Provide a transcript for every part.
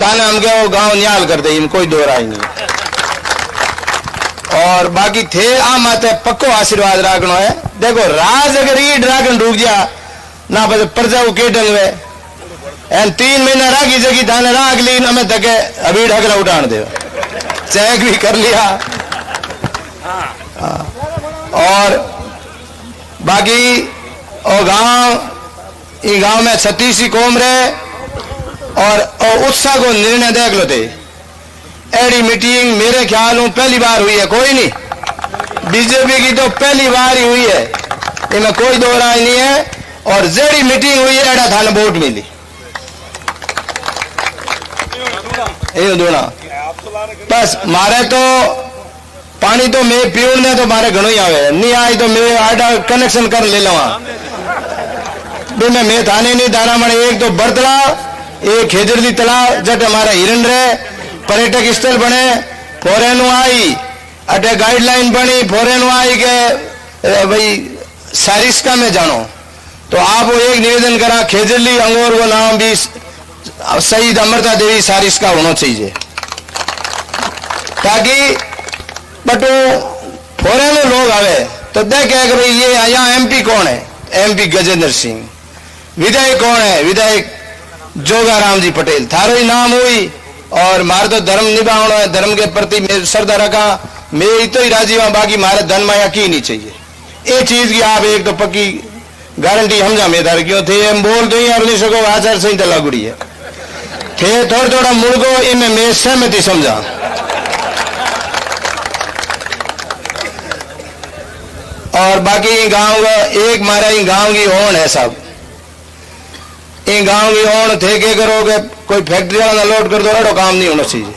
ताने हम के वो गांव न्याल कर दे, कोई दो राय नहीं। और बाकी थे आ माते पक्को आशीर्वाद राखनो है। देखो राज अगर ईड राखन रुक जा ना पता प्रजा को के डलवे एन 3 महीना राखी जगी थाने राख ली हमें तके अभी ढकला उठान दे, चेक भी कर लिया। और बाकी ओ गांव में 36 कौम रहे और उत्साह को निर्णय देख लो थे। एडी मीटिंग मेरे ख्याल में पहली बार हुई है, कोई नहीं, बीजेपी की तो पहली बार ही हुई है, इनमें कोई दो राय नहीं है। और जेडी मीटिंग हुई है एडा थाने वोट मिली बस। मारे तो पानी तो मैं पीऊं ने तो मारे घणो ही आवे, नहीं आई तो मैं आडा कनेक्शन कर ले लवा मैं थाने नहीं दाना मणे। एक तो बरतला, एक खेजरदी तालाब जट हमारा हिरन रहे, पर्यटक स्थल बने, फॉरेन आई अटे गाइडलाइन बनी, फॉरेन आई के भाई सारिस्का में जानो। तो आप एक निवेदन करा खेजरली अंगोर वो नाम भी शहीद अमृता देवी सारिस्का होना चाहिए, ताकि बटो फॉरेन लोग आवे तो देखे कि भाई ये यहाँ एमपी कौन है, एमपी गजेंद्र सिंह। विधायक कौन है, विधायक जोगाराम जी पटेल, थारो ही नाम हुई। और मारे तो धर्म निभाना है, धर्म के प्रति मैं श्रद्धा रखा, मैं तो ही राजी हूं, बाकी मारे धन माया की नहीं चाहिए। ये चीज की आप एक तो पक्की गारंटी समझा मेदार क्यों थे हम बोल तो ही और नहीं सको आचार संहिता लागूड़ी है थे थोड़ा थोड़ा मुड़को इनमें मैं सहमति समझा। और बाकी गांव का एक मारा ही गांव की होन है साहब, इन गांव की होन थे के करोगे कोई फैक्ट्री वाला लोड कर दो, एडो काम नहीं होना चाहिए।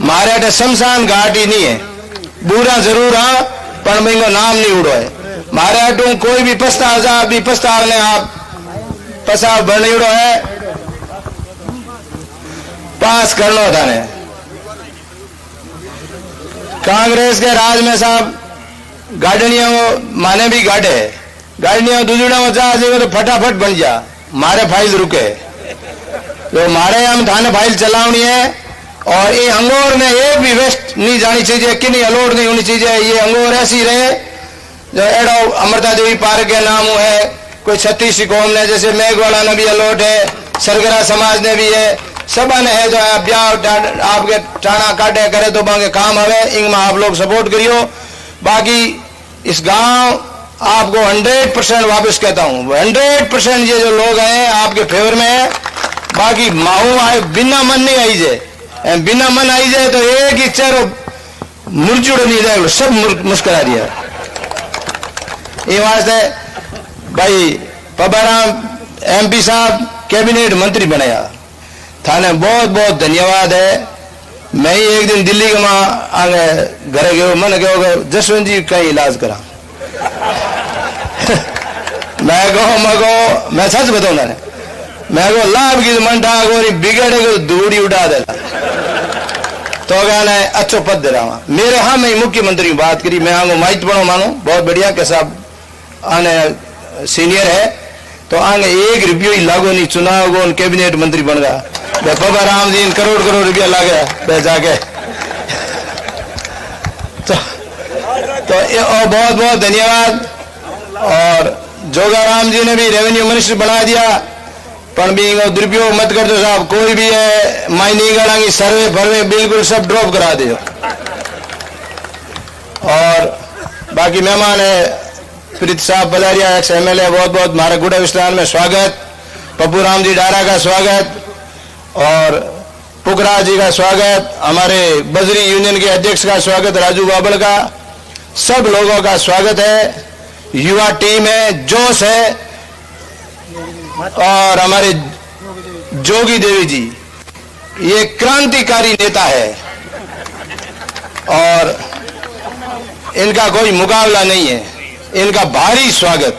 मारे अटे शमशान घाट ही नहीं है, बुरा जरूर हाँ पर मैं नाम नहीं उड़ो है। मारे अटू कोई भी प्रस्ताव जा भी प्रस्ताव ने आप प्रस्ताव बन उड़ो है पास करना था ने। कांग्रेस के राज में साहब गाड़ियां माने भी गाड़े, गाड़ियां दूसरा में जा तो फटाफट बन जा, मारे फाइल रुके तो मारे हम थाने फाइल चलावनी है। और ये अंगोर में एक भी वेस्ट नहीं जानी चाहिए, कि नहीं अलोट नहीं होनी चाहिए। ये अंगोर ऐसी रहे जो एडो अमृता देवी पार्क के नाम है, कोई 36 कौम ने जैसे मेघवाला ने भी अलोट है, सरगरा समाज ने भी है, सब ने है जो ब्याह आपके टाणा काटे करे तो बांगे काम हवे, इनमें आप लोग सपोर्ट करियो। बाकी इस गांव आपको 100% वापस कहता हूँ, 100% ये जो लोग हैं आपके फेवर में है। बाकी माहू आए बिना मन नहीं आई जाए, बिना मन आई जाए तो एक ही चेहरा मुरझुड़ नहीं जाए, सब मुस्कुरा दिया। ये वास्ते भाई पबाराम एमपी साहब कैबिनेट मंत्री बनाया, थाने बहुत बहुत धन्यवाद है। मैं ही एक दिन दिल्ली के वहां आगे घरे गयो, मन कहो जसवंत जी का इलाज करा मैं सच बताऊं ना, मैं को लाभ की मन था बिगड़े को दूरी उड़ा दे तो कहना अच्छो पद दे रहा मेरे। हाँ मैं मुख्यमंत्री बात करी, मैं आगे माइट बनो मानो बहुत बढ़िया के साहब आने सीनियर है तो आगे 1 रुपये ही लागो नहीं, चुनाव को कैबिनेट मंत्री बन गया। बाबा राम जी करोड़ करोड़ रुपया लागे जाके तो बहुत बहुत धन्यवाद। और जोगाराम जी ने भी रेवेन्यू मिनिस्टर बना दिया, पर भी दुरुपयोग मत कर दो साहब, कोई भी है माइनिंग कराएंगे सर्वे फरवे बिल्कुल सब ड्रॉप करा दो। और बाकी मेहमान है प्रीत साहब बलारिया एक्स MLA, बहुत बहुत हमारे गुड़ा विस्तार में स्वागत, पप्पू राम जी डारा का स्वागत और पुकरा जी का स्वागत, हमारे बजरी यूनियन के अध्यक्ष का स्वागत, राजू बाबल का, सब लोगों का स्वागत है। युवा टीम है, जोश है। और हमारे जोगी देवी जी ये क्रांतिकारी नेता है और इनका कोई मुकाबला नहीं है, इनका भारी स्वागत।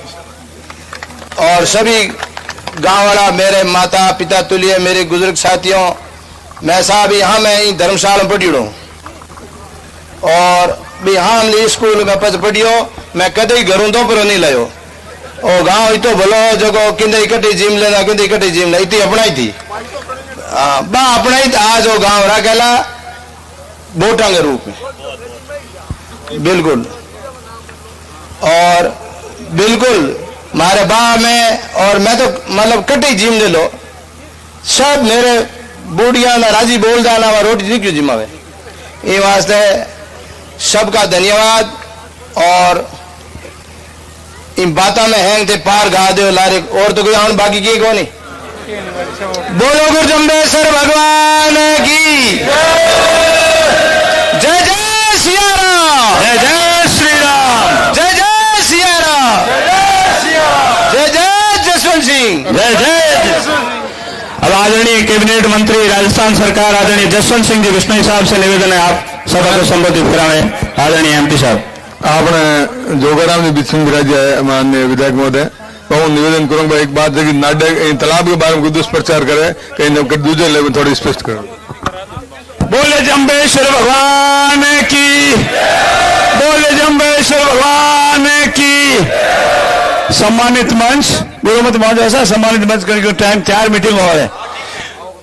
और सभी गांव वाला मेरे माता पिता तुल्य मेरे बुजुर्ग साथियों, मैं साहब यहाँ मैं धर्मशाला पढ़ी हूँ और भी हाँ हमने स्कूल में पच पढ़ियो, मैं कदे ही घरों तो पर नहीं लायो। और गांव तो भलो जगह किंदे इकट्ठी जिम लेना किंदे इकट्ठी जिम ला इतनी अपना ही थी। हाँ बा अपना ही आज वो गांव राकेला बोटा के रूप में बिल्कुल। और बिल्कुल मारे बा में और मैं तो मतलब कटी जिम ले लो सब मेरे बूढ़िया ना राजी बोल जाना वा रोटी नहीं क्यों जिमावे ये वास्ते सबका धन्यवाद। और इन बातों में हैंग थे पार गा दो लारे और तो कोई आउन बाकी की कौन नहीं। बोलो गुरु जम्बेश्वर भगवान की जय जय सिया राम, जय जय श्री राम, जय जय सिया राम, जय जय जसवंत सिंह, जय जय। अब आदरणीय कैबिनेट मंत्री राजस्थान सरकार आदरणीय जसवंत सिंह जी बिश्नोई साहब से निवेदन है आप सभा को संबोधित करावे। आदरणीय एमपी साहब। आपने जोगाराम जी बिछन विराज माननीय विधायक महोदय तो हूँ निवेदन करूंगा एक बात है कि नाटक तालाब के बारे में दुष्प्रचार करे कहीं दूसरे लेवल थोड़ी स्पष्ट करो। बोले जम्बेश्वर भगवान की, बोले जम्बेश्वर भगवान की। सम्मानित मंच गुरुमत महोदय ऐसा सम्मानित मंच करके टाइम 4 मीटिंग हो रहे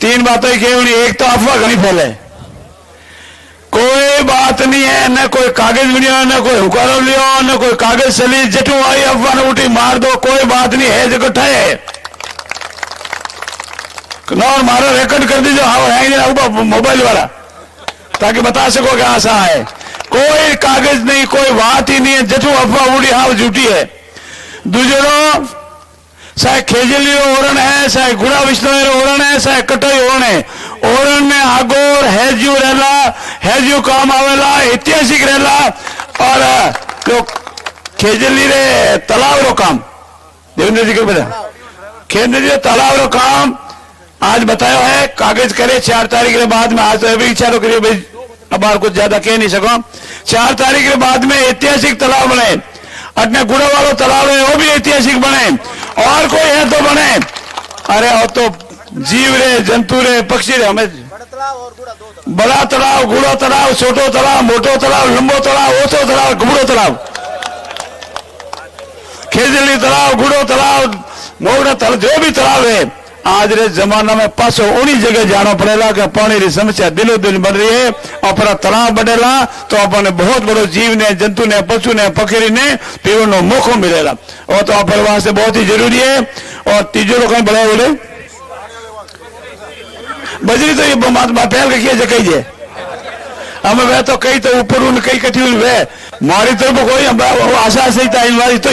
3 बातें केवल एक तो अफवाह घनी फैले कोई बात नहीं है न कोई कागज मिलियो न कोई हुकारो लियो न कोई कागज चली जटू आई अफवाह ने उठी मार दो कोई बात नहीं है जो ठहे और मारो रिकॉर्ड कर दीजिए हाँ मोबाइल वाला ताकि बता सको कि ऐसा है। कोई कागज नहीं कोई बात ही नहीं है जटू अफवाह उड़ी हाँ झूठी है। दूसरो चाहे खेजली ओरण है चाहे गुड़ा विष्णु ओरण है चाहे कटोई ओरण है ओरण में आगोर हैज्यू रहला हैज्यू काम आवेला ऐतिहासिक रहला और जो खेजली रे तालाब रो काम देवेंद्र जी को बता खेजली रे तालाब रो काम आज बताया है कागज करे 4 तारीख के बाद में आज तो अभी इच्छा तो करिए भाई अब और कुछ ज्यादा कह नहीं सको 4 तारीख के बाद में ऐतिहासिक तालाब बने अपने गुड़ा वालों तालाब है वो भी ऐतिहासिक बने और कोई है तो बने। अरे और तो जीव रे जंतु रे पक्षी रे हमें बड़ा तालाब गुड़ो तालाब छोटो तालाब मोटो तालाब लंबो तालाब ओछो तालाब गुड़ो तालाब खेजली तालाब गुड़ो तालाब मोगड़ा तालाब जो भी तालाब है आज रे जमाना में पासो उन्हीं जगह जाना पड़ेगा कि पानी की समस्या दिनों दिन बढ़ रही है अपना तालाब बढ़ेगा तो अपने बहुत बड़ो जीव ने जंतु ने पशु ने पखेरी ने पीने मौको मिलेगा और तो अपने वास्ते बहुत ही जरूरी है। और तीजो लोग बड़े बोले बजरी तो ये पहल रखिए जो कही जे हमें वह तो कई तो ऊपर उन कई कटी हुई वह मारी तरफ कोई आशा से ही मारी तो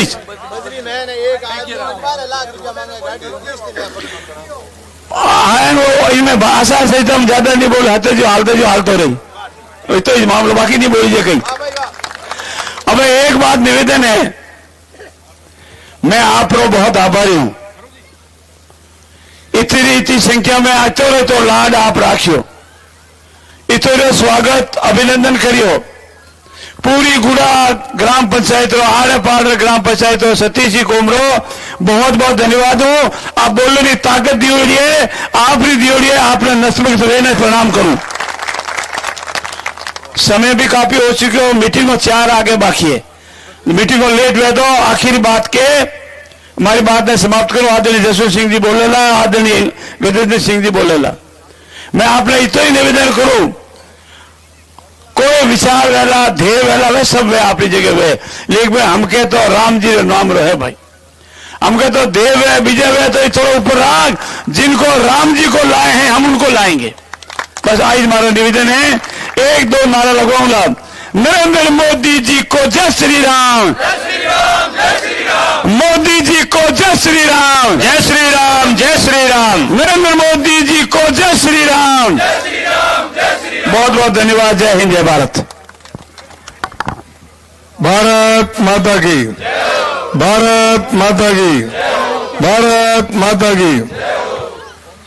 इनमें आशा से हम ज्यादा नहीं बोले हते जो हालत हो रही तो मामला बाकी नहीं बोली कहीं। अब एक बात निवेदन है मैं आप लोग बहुत आभारी हूं इतनी संख्या में आते रहे तो लाड आप राखियो इतने स्वागत अभिनंदन करियो पूरी गुड़ा ग्राम पंचायत रो आड़े पाड़ ग्राम पंचायत रो सतीश जी कोमरो बहुत बहुत धन्यवाद हो आप बोलने की ताकत दी हुई है आप भी दी हुई है आपने नस्मक से प्रणाम करूं। समय भी काफी हो चुके हो मीटिंग में 4 आगे बाकी है मीटिंग को लेट हुए तो आखिरी बात के हमारी बात ने समाप्त करो। आदरणीय जसवंत सिंह जी बोलेला आदरणीय गजेंद्र सिंह जी बोलेला मैं आपने इतना ही निवेदन करूं कोई विचार वेला ध्येय वेला वे सब वे अपनी जगह वे लेकिन भाई हमके तो राम जी नाम रहे भाई हमके तो देव है विजय है तो थोड़ा ऊपर राग जिनको राम जी को लाए हैं हम उनको लाएंगे बस आज हमारा निवेदन है 1-2 नारा लगवाऊंगा नरेंद्र मोदी जी को जय श्री राम मोदी जी को जय श्री राम जय श्री राम जय श्री राम नरेंद्र मोदी जी को जय श्री राम बहुत बहुत धन्यवाद। जय हिंद जय भारत। भारत माता की भारत माता की भारत माता की।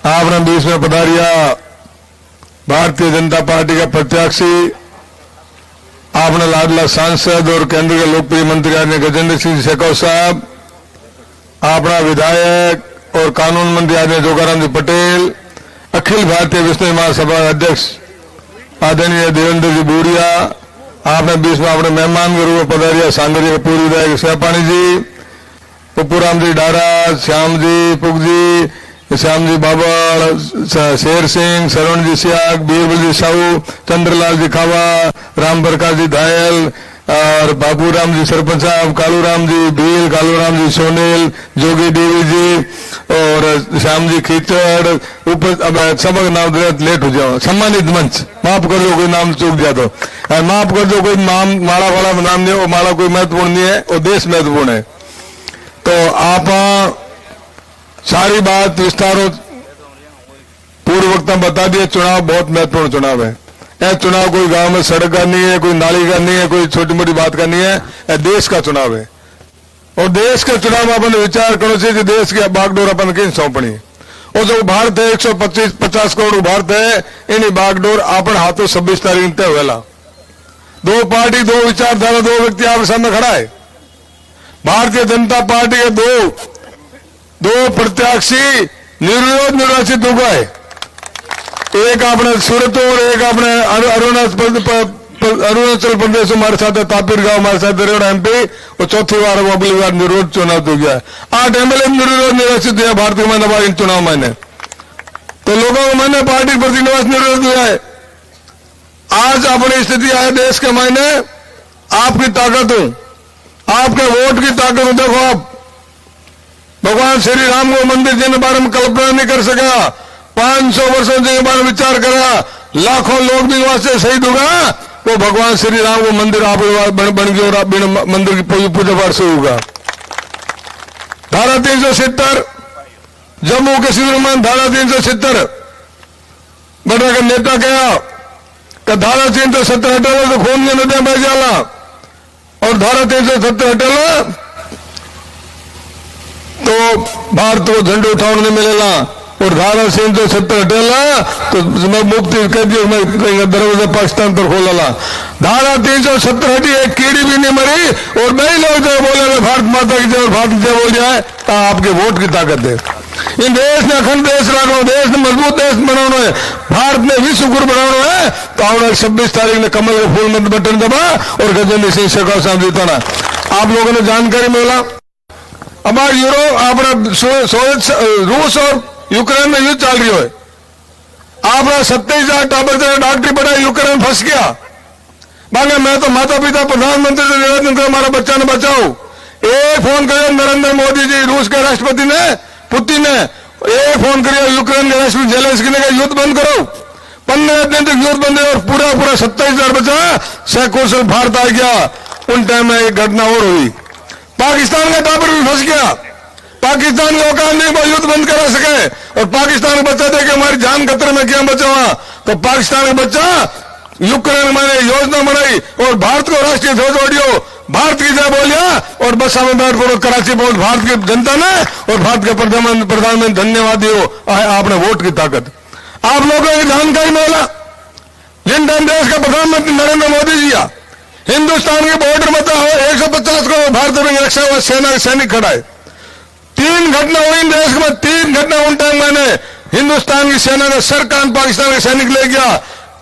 आपने बीच में पधारिया भारतीय जनता पार्टी का प्रत्याशी आपने लाडला सांसद और केंद्र के लोकप्रिय मंत्री आदरणीय गजेंद्र सिंह शेखावत साहब अपना विधायक और कानून मंत्री आदरणीय जोगाराम जी पटेल अखिल भारतीय विष्णु महासभा अध्यक्ष आदरणीय देवेंद्र जी बूढ़िया आपने बीच में अपने मेहमान के रूप में पधारिया सांगरी के पूर्व विधायक सहपाणी जी पप्पूराम जी डारा श्याम जी पुग जी श्याम जी बाबा, शेर सिंह, सरवण जी सियाग, बीरबल जी साहू, चंद्रलाल जी खावा, राम प्रकाश जी धायल और बाबू राम जी सरपंच साहब, कालू राम जी भील, कालू राम जी सोनील, जोगी देवी जी और श्याम जी खीचड़, ऊपर अब सबक नाम लेट हो जाओ। सम्मानित मंच, माफ कर दो कोई नाम चूक जाए तो, माफ कर दो कोई नाम माड़ा वाला नाम नहीं, वो माड़ा कोई महत्वपूर्ण नहीं है, वो देश महत्वपूर्ण है। तो आप सारी बात विस्तारों पूर्व वक्ता बता दिए। चुनाव बहुत महत्वपूर्ण चुनाव है। यह चुनाव कोई गांव में सड़क का नहीं है, कोई नाली का नहीं है, कोई छोटी मोटी बात का नहीं है, यह देश का चुनाव है। और देश के चुनाव में अपन विचार करो कि देश की बागडोर अपन किन सौंपनी। और जो भारत है 150 करोड़ भारत है, इन बागडोर अपन हाथों 26 तारीख तय हुआ। दो पार्टी, दो विचारधारा, दो व्यक्ति आपके सामने खड़ा है। भारतीय जनता पार्टी के दो प्रत्याशी निर्विरोध निर्वाचित हो गए। एक अपने सूरत और एक अपने अरुणाचल प्रदेश हमारे साथ है, तापिर गांव हमारे साथ रेवड़ा एमपी, और चौथी बार वो अगली बार निर्विरोध चुनाव हो गया। 8 एमएलए निर्विरोध निर्वाचित हुआ भारतीय जनता इन चुनाव मैंने। तो लोगों को मैंने पार्टी प्रति निवास निर्विरोध हुआ है। आज अपनी स्थिति आए देश के मायने आपकी ताकत हूं, आपके वोट की ताकत हूं। देखो आप भगवान श्री राम को मंदिर जिनके बारे में कल्पना नहीं कर सका, 500 वर्षों जिनके बारे में विचार करा, लाखों लोग भी वहां से शहीद होगा, वो भगवान श्री राम को मंदिर आप बन गया और मंदिर की पूजा पाठ से होगा। धारा 370 जम्मू कश्मीर में धारा 370 बड़ा का नेता कहा कि धारा 370 हटेला तो खून की नदियां बह जाला, और धारा 370 हटेला तो भारत को झंडे उठाने नहीं मिलेगा, और धारा 370 हटेला तो मैं मुक्ति कर दिया, मैं दरवाजा पाकिस्तान पर खोला। धारा 370 हटी, एक कीड़ी भी नहीं मरी, और नहीं लोग जो बोले भारत माता की जय, भारत जय बोल जाए तो आपके वोट की ताकत है। इन देश ने अखंड देश रखना, देश ने मजबूत देश बनाना है, भारत ने विश्व गुरु बनाना है। तो आने 26 तारीख ने कमल के फूल मत बटन दबा और गजेंद्र सिंह शेखावत साहब जीताना। आप लोगों ने जानकारी मिला। हमारे यूरोप अपना रूस और यूक्रेन में युद्ध चल रही है। आपने 27,000 टाबर से डॉक्टरी पढ़ा, यूक्रेन फंस गया। मांगे मैं तो माता पिता प्रधानमंत्री से निवेदन करो हमारा बच्चा ने बचाओ। एक फोन करिए नरेंद्र मोदी जी, रूस के राष्ट्रपति ने, पुतिन ने, एक फोन करिए यूक्रेन के राष्ट्रपति जेलेंस्की ने, युद्ध बंद करो। 15 दिन तक युद्ध बंद है और पूरा 27,000 बचा सकुशल भारत आ गया। उन टाइम में एक घटना और हुई, पाकिस्तान का टावर भी फंस गया। पाकिस्तान के औकात नहीं वो युद्ध बंद करा सके, और पाकिस्तान का बच्चा देखे हमारी जान खतरे में क्या बचा हुआ। तो पाकिस्तान का बच्चा यूक्रेन मैंने योजना बनाई और भारत को राष्ट्रीय ध्वज ओढ़ियो, भारत की जय बोलिया, और बस हमें बैठपूर्वक कराची पहुंच भारत की जनता ने और भारत के प्रधानमंत्री धन्यवाद दियो। आपने वोट की ताकत आप लोगों की जानकारी मिला। जिन टाइम देश का प्रधानमंत्री नरेंद्र मोदी जी हिंदुस्तान के बॉर्डर में 150 करोड़ भारतीय रक्षा सेना के सैनिक खड़ा है। 3 घटना हुई देश में, 3 घटना उन टाइम मैंने हिंदुस्तान की सेना का सरकार पाकिस्तान के सैनिक ले गया।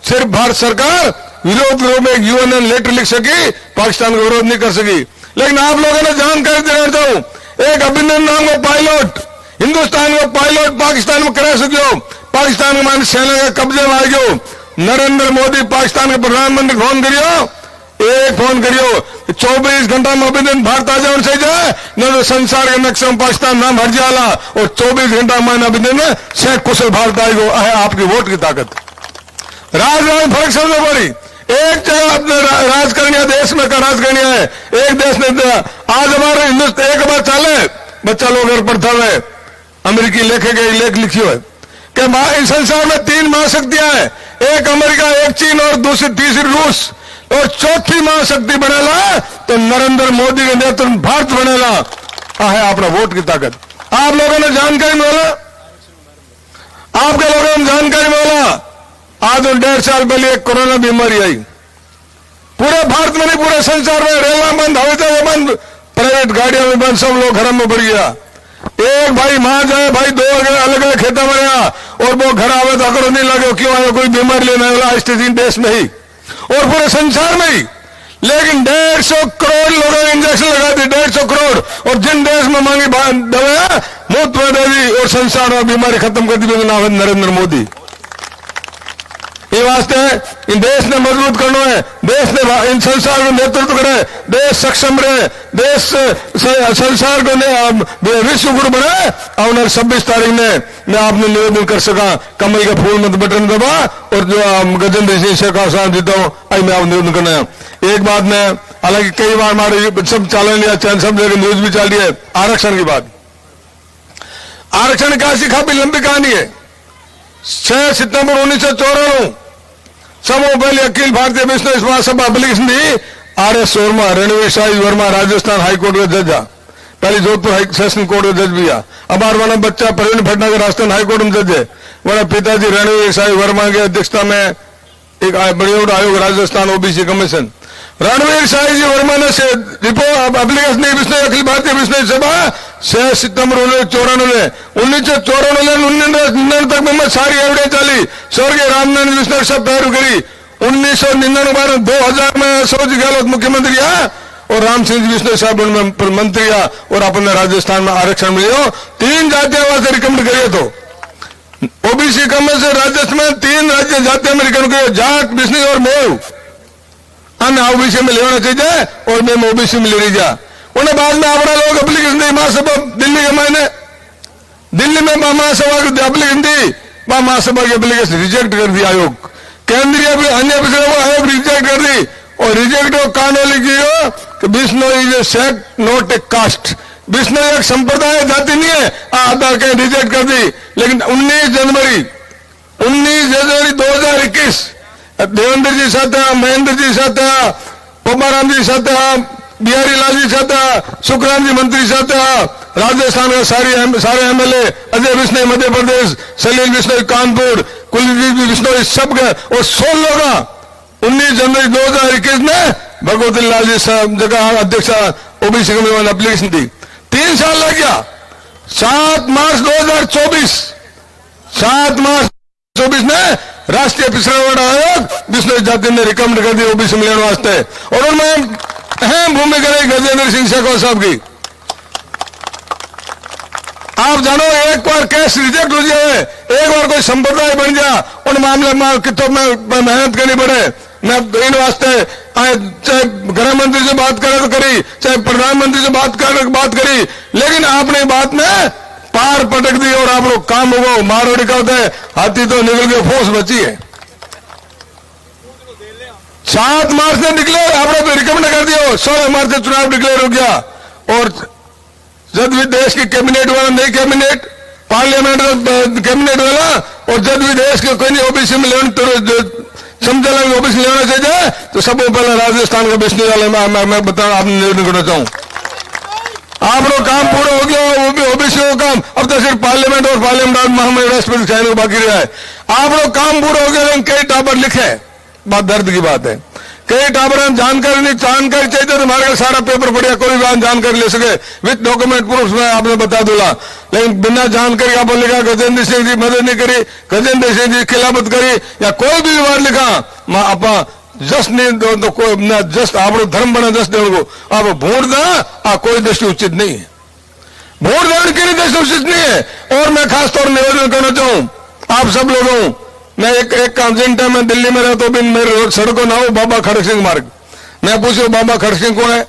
सिर्फ भारत सरकार विरोध में एक यूएनएन लेटर लिख सकी, पाकिस्तान का विरोध नहीं कर सकी। लेकिन आप लोगों ने जानकारी देना चाहूं, एक अभिनंदन नाम का पायलट हिंदुस्तान का पायलट पाकिस्तान में करा सको, पाकिस्तान के मान सेना के कब्जे में आ गयो। नरेंद्र मोदी पाकिस्तान के प्रधानमंत्री फोन करियो, एक फोन करियो, 24 घंटा में अभिनंदन भारत आ जाए सही जाए, न तो संसार के नक्शे में पाकिस्तान नाम हट जाला, और 24 घंटा में अभिनंदन से कुशल भारत आएगो। है आपकी वोट की ताकत। राजनीति फर्क समझ पड़ी, एक जगह अपने राज करनी है, देश में का राज करनी है, एक देश ने आज हमारे हिंदुस्तान एक बार चले बच्चा लोग घर पढ़ता है, अमेरिकी लेखे गए लेख लिखी है कि इस संसार में 3 महाशक्तियां हैं, एक अमेरिका, एक चीन और तीसरी रूस, और चौथी महाशक्ति बनेला तो नरेंद्र मोदी के नेतृत्व भारत बनेला। है अपना वोट की ताकत। आप लोगों ने जानकारी मिला, आपके लोगों ने जानकारी मिला। आज 1.5 साल पहले एक कोरोना बीमारी आई, पूरे भारत में नहीं पूरे संसार में, रेल बंद, हवाई जहाज बंद, प्राइवेट गाड़ियां में बंद, सब लोग घर में बढ़ गया। एक भाई मां जाए, भाई 2 अलग अलग खेता में गया, और वो घर आवे तो अकड़ नहीं लगे क्यों आए, कोई बीमारी लेने वाला स्थिति देश में ही और पूरे संसार में ही। लेकिन 150 करोड़ लोगों ने इंजेक्शन लगा दी, 150 करोड़, और जिन देश में मांगी दवाया मुफ्त में दे दी और संसार में बीमारी खत्म कर दी, नाम है नरेंद्र मोदी। ये वास्ते इन देश ने मजबूत करना है, देश ने इन संसार को नेतृत्व करे, देश सक्षम रहे, देश संसार को विश्व गुरु बनाए। और 26 तारीख में मैं आपने निवेदन कर सका कमल के फूल में बटन दबा और जो गजेंद्र सिंह शेखावत साहब जीता हूं, आई मैं आप निवेदन करना है। एक बात में, हालांकि कई बार हमारे सब चालन लिया चैन सब जगह न्यूज भी चल रही है, आरक्षण की बात। आरक्षण का काफी लंबी कहानी है। 6 सितंबर 1994 सबों पहले अखिल भारतीय विश्व महासभा एप्लीकेशन दी RS वर्मा, रणवीर शाही वर्मा, राजस्थान हाईकोर्ट का जज आ, पहले जोधपुर सेशन कोर्ट का जज भी आ। अब वाला बच्चा प्रवीण भटनागर राजस्थान हाईकोर्ट में जज है। मेरा पिताजी रणवीर शाही वर्मा की अध्यक्षता में एक बड़े आयोग राजस्थान OBC कमीशन, रणवीर शाही जी वर्मा ने रिपोर्ट एप्लीकेशन दी विष्णु अखिल भारतीय विष्णु सभा 6 सितंबर 1994 तक में सारी एविडेंस चली। स्वर्गीय रामनारायण विष्णु सब तैयारी करी। 1999 2000 में सरोज गहलोत मुख्यमंत्री आ और राम सिंह जी विष्णु साहब मंत्री आ और अपने राजस्थान में आरक्षण मिले। 3 जातियों वास्ते रिकमेंड करिए तो OBC कमीशन राजस्थान में 3 राज्य जातियों में रिकमेंड करिए, जाट, बिश्नोई और मोरू। अन्य OBC में लेना चाहिए और मैं OBC में ले जा। उन्हें बाद में अपना लोग एप्लीकेशन दी महासभा दिल्ली के मायने, दिल्ली में महासभा की एप्लीकेशन दी, महासभा की एप्लीकेशन रिजेक्ट कर दी आयोग, केंद्रीय अन्य आयोग रिजेक्ट कर दी और रिजेक्ट कानून लिखी कि Bishnoi is a sect not a caste. Bishnoi एक संप्रदाय जाति नहीं है, आधार कार्ड रिजेक्ट कर दी। लेकिन 19 जनवरी 2021 देवेंद्र जी साथ, महेंद्र जी साथ, पब्बाराम जी साथ, बिहारी लाल जी साथ, सुखराम जी मंत्री साथ, राजस्थान का सारे MLA, अजय बिश्नोई मध्य प्रदेश, सलील बिश्नोई कानपुर, कुलदीप बिश्नोई सब गए और 16 लोग 19 जनवरी 2021 में भगवती लाल जी साहब जगह अध्यक्ष OBC कमीशन ने एप्लीकेशन दी। 3 साल लग गया। 7 मार्च 2024 में राष्ट्रीय पिछड़ा वर्ग आयोग बिश्नोई जाति ने रिकमेंड कर दी OBC में लेने वास्ते और उनमें अहम भूमिका रही गजेंद्र सिंह शेखावत साहब की। आप जानो एक बार केस रिजेक्ट हो जाए, एक बार कोई संप्रदाय बन जा, उन मामले में कितों में मेहनत करनी पड़े। मैं इन वास्ते चाहे गृह मंत्री से बात करे तो करी, चाहे प्रधानमंत्री से बात करी, लेकिन आपने बात में पार पटक दी और आप लोग काम होगा। मारवाड़ी का होता है हाथी तो निकल के फौज बची है। 7 मार्च ने डिक्लेयर आपने तो रिकमेंड कर दिया, 16 मार्च से चुनाव डिक्लेयर हो गया और जब भी देश की कैबिनेट वाला नई कैबिनेट, पार्लियामेंट कैबिनेट वाला और जब भी देश के कोई नहीं OBC में लेना तो समझा लगे OBC लेना चाहिए तो सबसे पहले राजस्थान का बिश्नोई वाले मैं बता आपने निवेदन करना चाहूं। आप लोग काम पूरा हो गया, वो भी OBC का काम, अब तो सिर्फ पार्लियामेंट और पार्लियामेंट महामंत्री राष्ट्रपति चयन बाकी रहा है। आप लोग काम पूरा हो गया, लेकिन कई टापर लिखे, बात दर्द की बात है। कई टापर जानकारी नहीं, जानकारी चाहिए तो हमारे सारा पेपर पढ़िया, कोई भी जानकारी ले सके विथ डॉक्यूमेंट प्रूफ में आपने बता दूंगा। लेकिन बिना जानकारी आप लिखा गजेंद्र सिंह जी मदद नहीं करी, गजेंद्र सिंह जी खिलाफत करी या कोई भी विवाद लिखा आप जस्ट नहीं तो कोई जस्ट आप धर्म बना जस्ट को आप वोट देना कोई दृष्टि उचित नहीं है, वोट देने के लिए दृष्टि उचित नहीं है। और मैं खासतौर निवेदन करना चाहूं आप सब लोगों, मैं एक जिन टाइम में दिल्ली में रहता हूं, मेरे सड़कों ना हो बाबा खड़क सिंह मार्ग, मैं पूछो बाबा खड़क सिंह कौन है,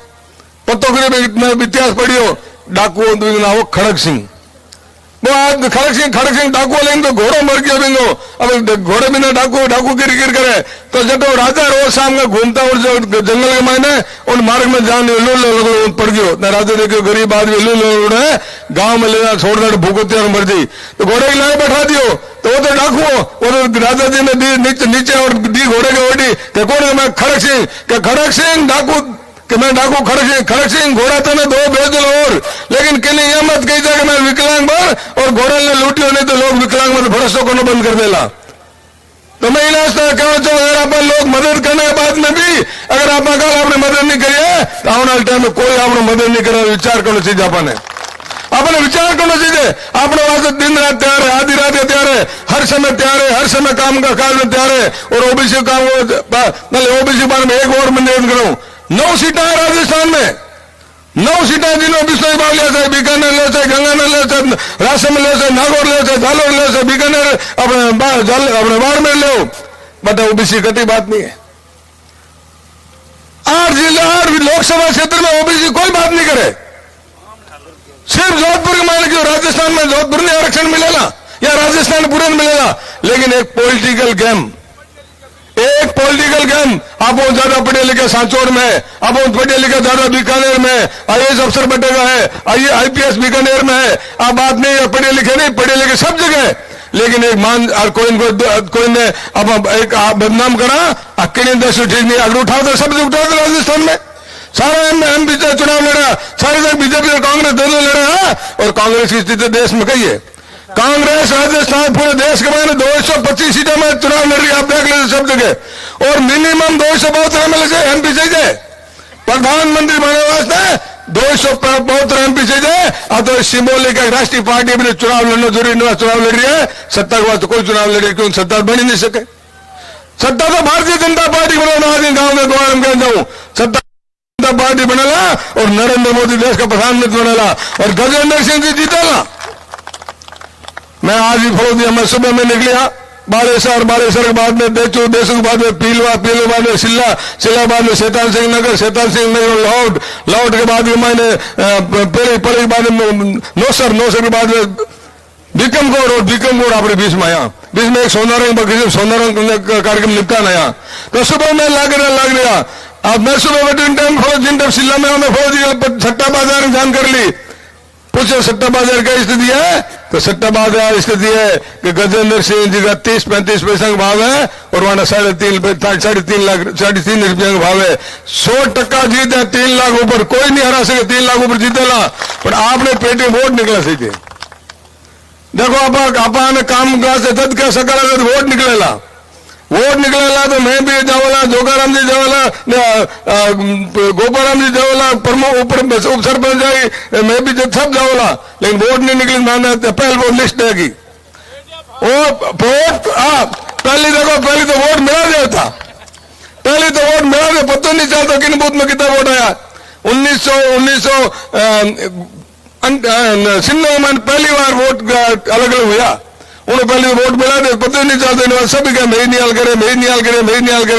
पत्तों के मैं इतिहास पढ़ी हो, डाकू ना हो खड़क सिंह, वो आज खड़क सिंह डाकू लेंगे तो घोड़ो मर गया बिंगो, अब घोड़े बिना डाकू गिर करे तो जब वो राजा रोज शाम में घूमता और जो जंगल के मायने उन मार्ग में जान पड़ गयो न राजा देखियो गरीब आदमी है गांव में लेना छोड़ दे भूकते और मर गई तो घोड़े की लाए बैठा दियो तो वो तो डाकू और राजा जी ने नीचे और दी घोड़े के ओढ़ी कि कौन मैं खड़क सिंह डाकू कि मैं डाकू खड़क सिंह घोड़ा तो ने 2 भेज और लेकिन किन्हीं यह मत कही था कि मैं विकलांग पर और घोड़ा ने लूटियो नहीं तो लोग विकलांग मत भरोसा को बंद कर देला। तो मैं इलाज कहना चाहूँ अगर आप लोग मदद करने के बाद में भी अगर आप कल आपने मदद नहीं करी है तो आने वाले टाइम में कोई आपने मदद नहीं करा, विचार करना चाहिए अपने विचार करना चाहिए। आपने वास्ते दिन रात तैयार है, आधी रात तैयार है, हर समय तैयार है, हर समय काम का काज में तैयार है और OBC काम OBC बारे में एक और मैं निवेदन करूं 9 सीटा है राजस्थान में, 9 सीटा जिन्होंने बिश्नोई बाग ले से, बीकानेर ले से, गंगानगर ले से, राजसमंद ले से, नागौर ले से, जालोर ले से, बीकानेर अपने बाड़मेर ले, बता ओबीसी कटी बात नहीं है। 8 जिला 8 लोकसभा क्षेत्र में ओबीसी कोई बात नहीं करे, सिर्फ जोधपुर के मान क्यों राजस्थान में जोधपुर में आरक्षण मिलेगा या राजस्थान पूरे में मिलेगा, लेकिन एक पॉलिटिकल गेम, आप बहुत ज्यादा पढ़े लिखे सांचौर में, आप बहुत पढ़े लिखे ज्यादा बीकानेर में आईएएस अफसर बटेगा है, आईपीएस बीकानेर में है, आप बात नहीं पढ़े लिखे नहीं, पढ़े लिखे सब जगह, लेकिन एक मान और कोई ने अब एक बदनाम करा अकेले 10 ठीक नहीं, अगर उठा दो सब उठा दो राजस्थान में सारा एमपी चुनाव लड़ा, सारे बीजेपी और कांग्रेस दोनों लड़ा, और कांग्रेस की स्थिति देश में कही है, कांग्रेस राजस्थान पूरे देश के में 225 सीटों में चुनाव लड़ रही है, आप देख लीजिए सब जगह, और मिनिमम 272 एमएलए एमपी चाहिए, प्रधानमंत्री बनने वास्ते 272 एमपी चाहिए, तो सिंबॉलिक राष्ट्रीय पार्टी अपने चुनाव लड़ना जरूरी नहीं, चुनाव लड़ रही है, सत्ता के बाद तो कोई चुनाव लड़ रही, क्यों सत्ता बन ही नहीं सके, सत्ता तो भारतीय जनता पार्टी बनाना, आज गांव में द्वार में कह जाऊं, सत्ता पार्टी बनेला और नरेंद्र मोदी देश का प्रधानमंत्री बनेला और गजेंद्र सिंह जी जीतेला। मैं आज ही फलोदिया में सुबह में निकलिया बालेश्वर के बाद में देचू के बाद में पीलवा बाद में सिल्ला बाद में शैतान सिंह नगर लौट के बाद में मैंने पहले बाद में नौसर के बाद में बीकमगढ़ अपने बीच में आया, बीच में एक सोनारंग कार्यक्रम निपटाना आया, तो सुबह में लाग रहा अब मैं सुबह में जिन टाइम शिल्ला में हमें फौज सट्टा बाजार जान कर ली, पूछो सट्टा बाजार क्या स्थिति है, तो सट्टा बाजार स्थिति है कि गजेंद्र सिंह जी का 30-35 पैसा का भाव है और वहां 3.5 लाख 3.5 रुपया का भाव है, 100% जीत है, 3 लाख ऊपर कोई नहीं हरा सके, 3 लाख ऊपर जीतेला, पर आपने पेटी वोट निकला सके, देखो आप काम से तद क्या सकाला वोट निकलेला तो मैं भी जावला, जोगाराम जी जावला, गोपाराम जी जावला, उप सरपंच जाए, मैं भी सब जावला, लेकिन वोट नहीं निकली, मैंने पहले वोट लिस्ट देगी वोट पहले देखो, पहले तो वोट मिला जाता, पहले तो वोट मिला दे, पता नहीं चलता किन बूथ में कितना वोट आया। 1900 में पहली बार वोट अलग अलग हुआ, उन्हें पहले वोट मिला दे, पता नहीं चलता, सभी क्या मेरी निहाल करे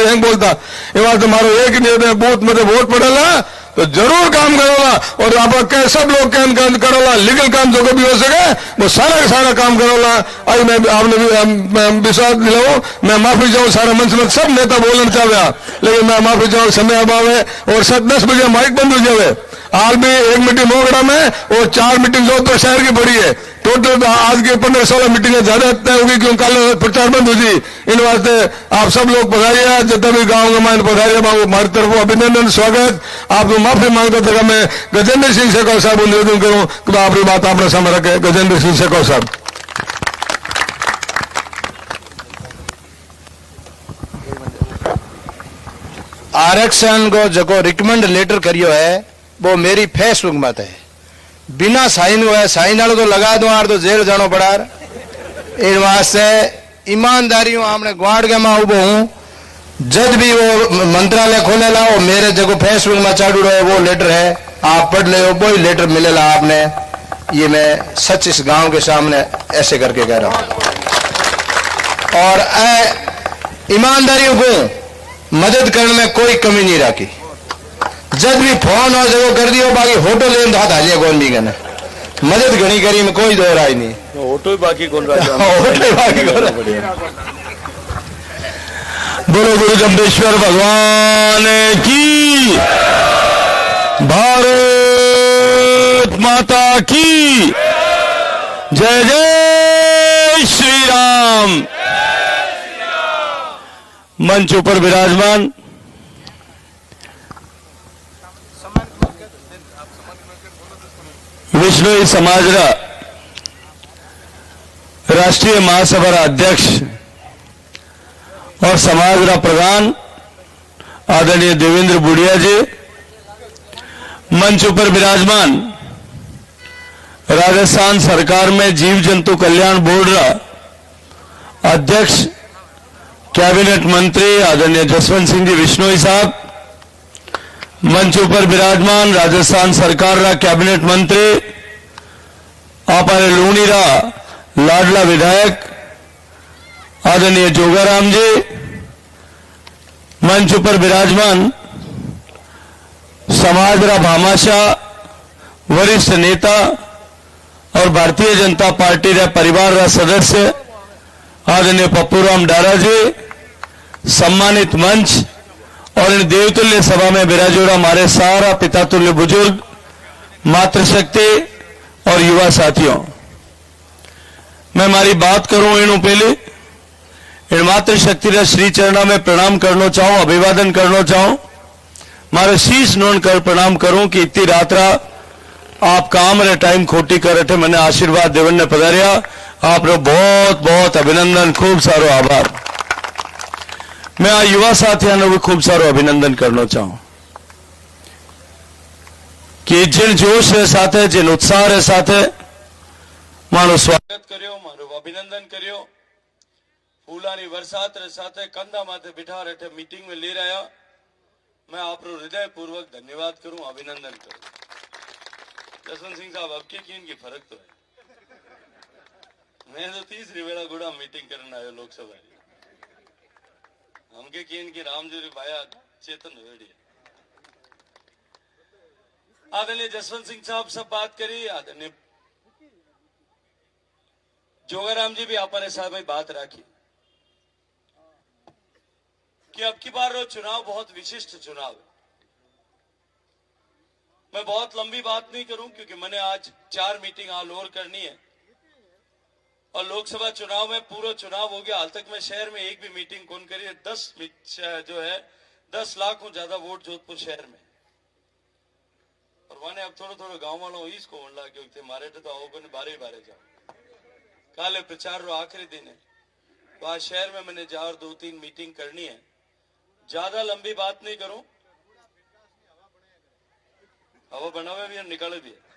हम बोलता, ये बात तुम्हारा एक नहीं बूथ में वोट पड़ेला तो जरूर काम करोला, और आप सब लोग काम करोला, लीगल काम जो कभी हो सके वो सारा काम करोला। आज मैं आपने विश्वास दिलाओ, मैं माफी चाहूँ, सारा मंच में सब नेता बोलना चाहे, लेकिन मैं माफी चाहूँ, समय अभाव है और 10 बजे माइक बंद हो जाए, आज भी 1 मीटिंग मोगड़ा में और 4 मीटिंग जोधपुर शहर की पड़ी है, टोटल आज के 15-16 मीटिंगें ज्यादा तय होगी, क्योंकि कल प्रचार बंद हुई, इन वास्ते आप सब लोग पधारिए, जितना भी गाँव का मान पधारिए, हमारी तरफ अभिनंदन स्वागत। आपको माफी मांगता था, मैं गजेंद्र सिंह शेखर साहब निवेदन करूं कि आपकी बात आपने सामने रखे। गजेंद्र सिंह शेखर साहब। आरक्षण को जो रिकमेंड लेटर करियो है वो मेरी फेसबुक मत है, बिना साइन हुआ साइन वालों तो लगा दो तो जेल जानो पड़ा, इन वास्ते ईमानदारी हमने ग्वाड़ के में उबो हूं, जब भी वो मंत्रालय खोलेला वो मेरे जो फेसबुक में चाड़ू रहे वो लेटर है, आप पढ़ ले वो ही लेटर मिलेला आपने, ये मैं सच इस गांव के सामने ऐसे करके कह रहा हूं। और ईमानदारी को मदद करने में कोई कमी नहीं रखी, जब भी फोन और जगह कर दियो, बाकी होटो लेन हाथ हालिया कौन भी कहना, मदद घनी करी में कोई दो राय नहीं, होटो बाकी कौन रहा, होटो बाकी कौन। बोलो गुरु जम्बेश्वर भगवान की, भारत माता की जय, जय श्री राम। मंच ऊपर विराजमान विष्णु समाज राष्ट्रीय महासभा अध्यक्ष और समाज प्रधान आदरणीय देवेंद्र बुढ़िया जी, मंच पर विराजमान राजस्थान सरकार में जीव जंतु कल्याण बोर्ड अध्यक्ष कैबिनेट मंत्री आदरणीय जसवंत सिंह जी विश्नोई साहब, मंच पर विराजमान राजस्थान सरकार कैबिनेट मंत्री आपने लूणीरा लाडला विधायक आदरणीय जोगाराम जी, मंच पर विराजमान समाजरा भामाशाह वरिष्ठ नेता और भारतीय जनता पार्टी रे परिवार रा सदस्य आदरणीय पप्पूराम डारा जी, सम्मानित मंच और इन देवतुल्य सभा में विराजोड़ा हमारे सारा पिता तुल्य बुजुर्ग, मातृशक्ति और युवा साथियों, मैं हमारी बात करूं इन पहले इन मातृशक्ति रा श्री चरणा में प्रणाम करना चाहूं, अभिवादन करना चाहूं, मारे शीश नोन कर प्रणाम करूं कि इतनी रात्रा आप काम रे टाइम खोटी कर मैंने आशीर्वाद देवन ने पधारिया। आपको बहुत बहुत अभिनंदन, खूब सारो आभार। मैं आ युवा साथियों भी खूब सारो अभिनंदन करना चाहूं कि जिन जोश रे साथे, जिन उत्साह रे साथे मारो स्वागत कर्यो, मारो अभिनंदन कर्यो, फूलानी वरसात रे साथे कंधा माथे बिठा रहे मीटिंग में ले रहा, मैं आपको हृदय पूर्वक धन्यवाद करूं, अभिनंदन करूं। जसवंत सिंह साहब, अब की फर्क तो है, मैं तो तीसरी वेला गुड़ा मीटिंग करने आयो लोकसभा, हमके की रामजोरी भाया चेतन वेड़ी। आदरणीय जसवंत सिंह साहब सब बात करी, आदरणीय जोगाराम जी भी आपने साहब में बात रखी कि अब की बार चुनाव बहुत विशिष्ट चुनाव है। मैं बहुत लंबी बात नहीं करूं क्योंकि मैंने आज 4 मीटिंग ऑल ओवर करनी है और लोकसभा चुनाव में पूरा चुनाव हो गया, हाल तक मैं शहर में एक भी मीटिंग कौन करी है। 10 लाख हो ज्यादा वोट जोधपुर शहर में, और मैंने अब थोड़ा थोड़ा गांव वालों इसको बोला क्योंकि मारे तो आओ बारे बारे जाओ, काले प्रचार रो आखिरी दिन है, तो आज शहर में मैंने 2-3 मीटिंग करनी है। ज्यादा लंबी बात नहीं करूं, हवा बनावे भी और निकाले भी है।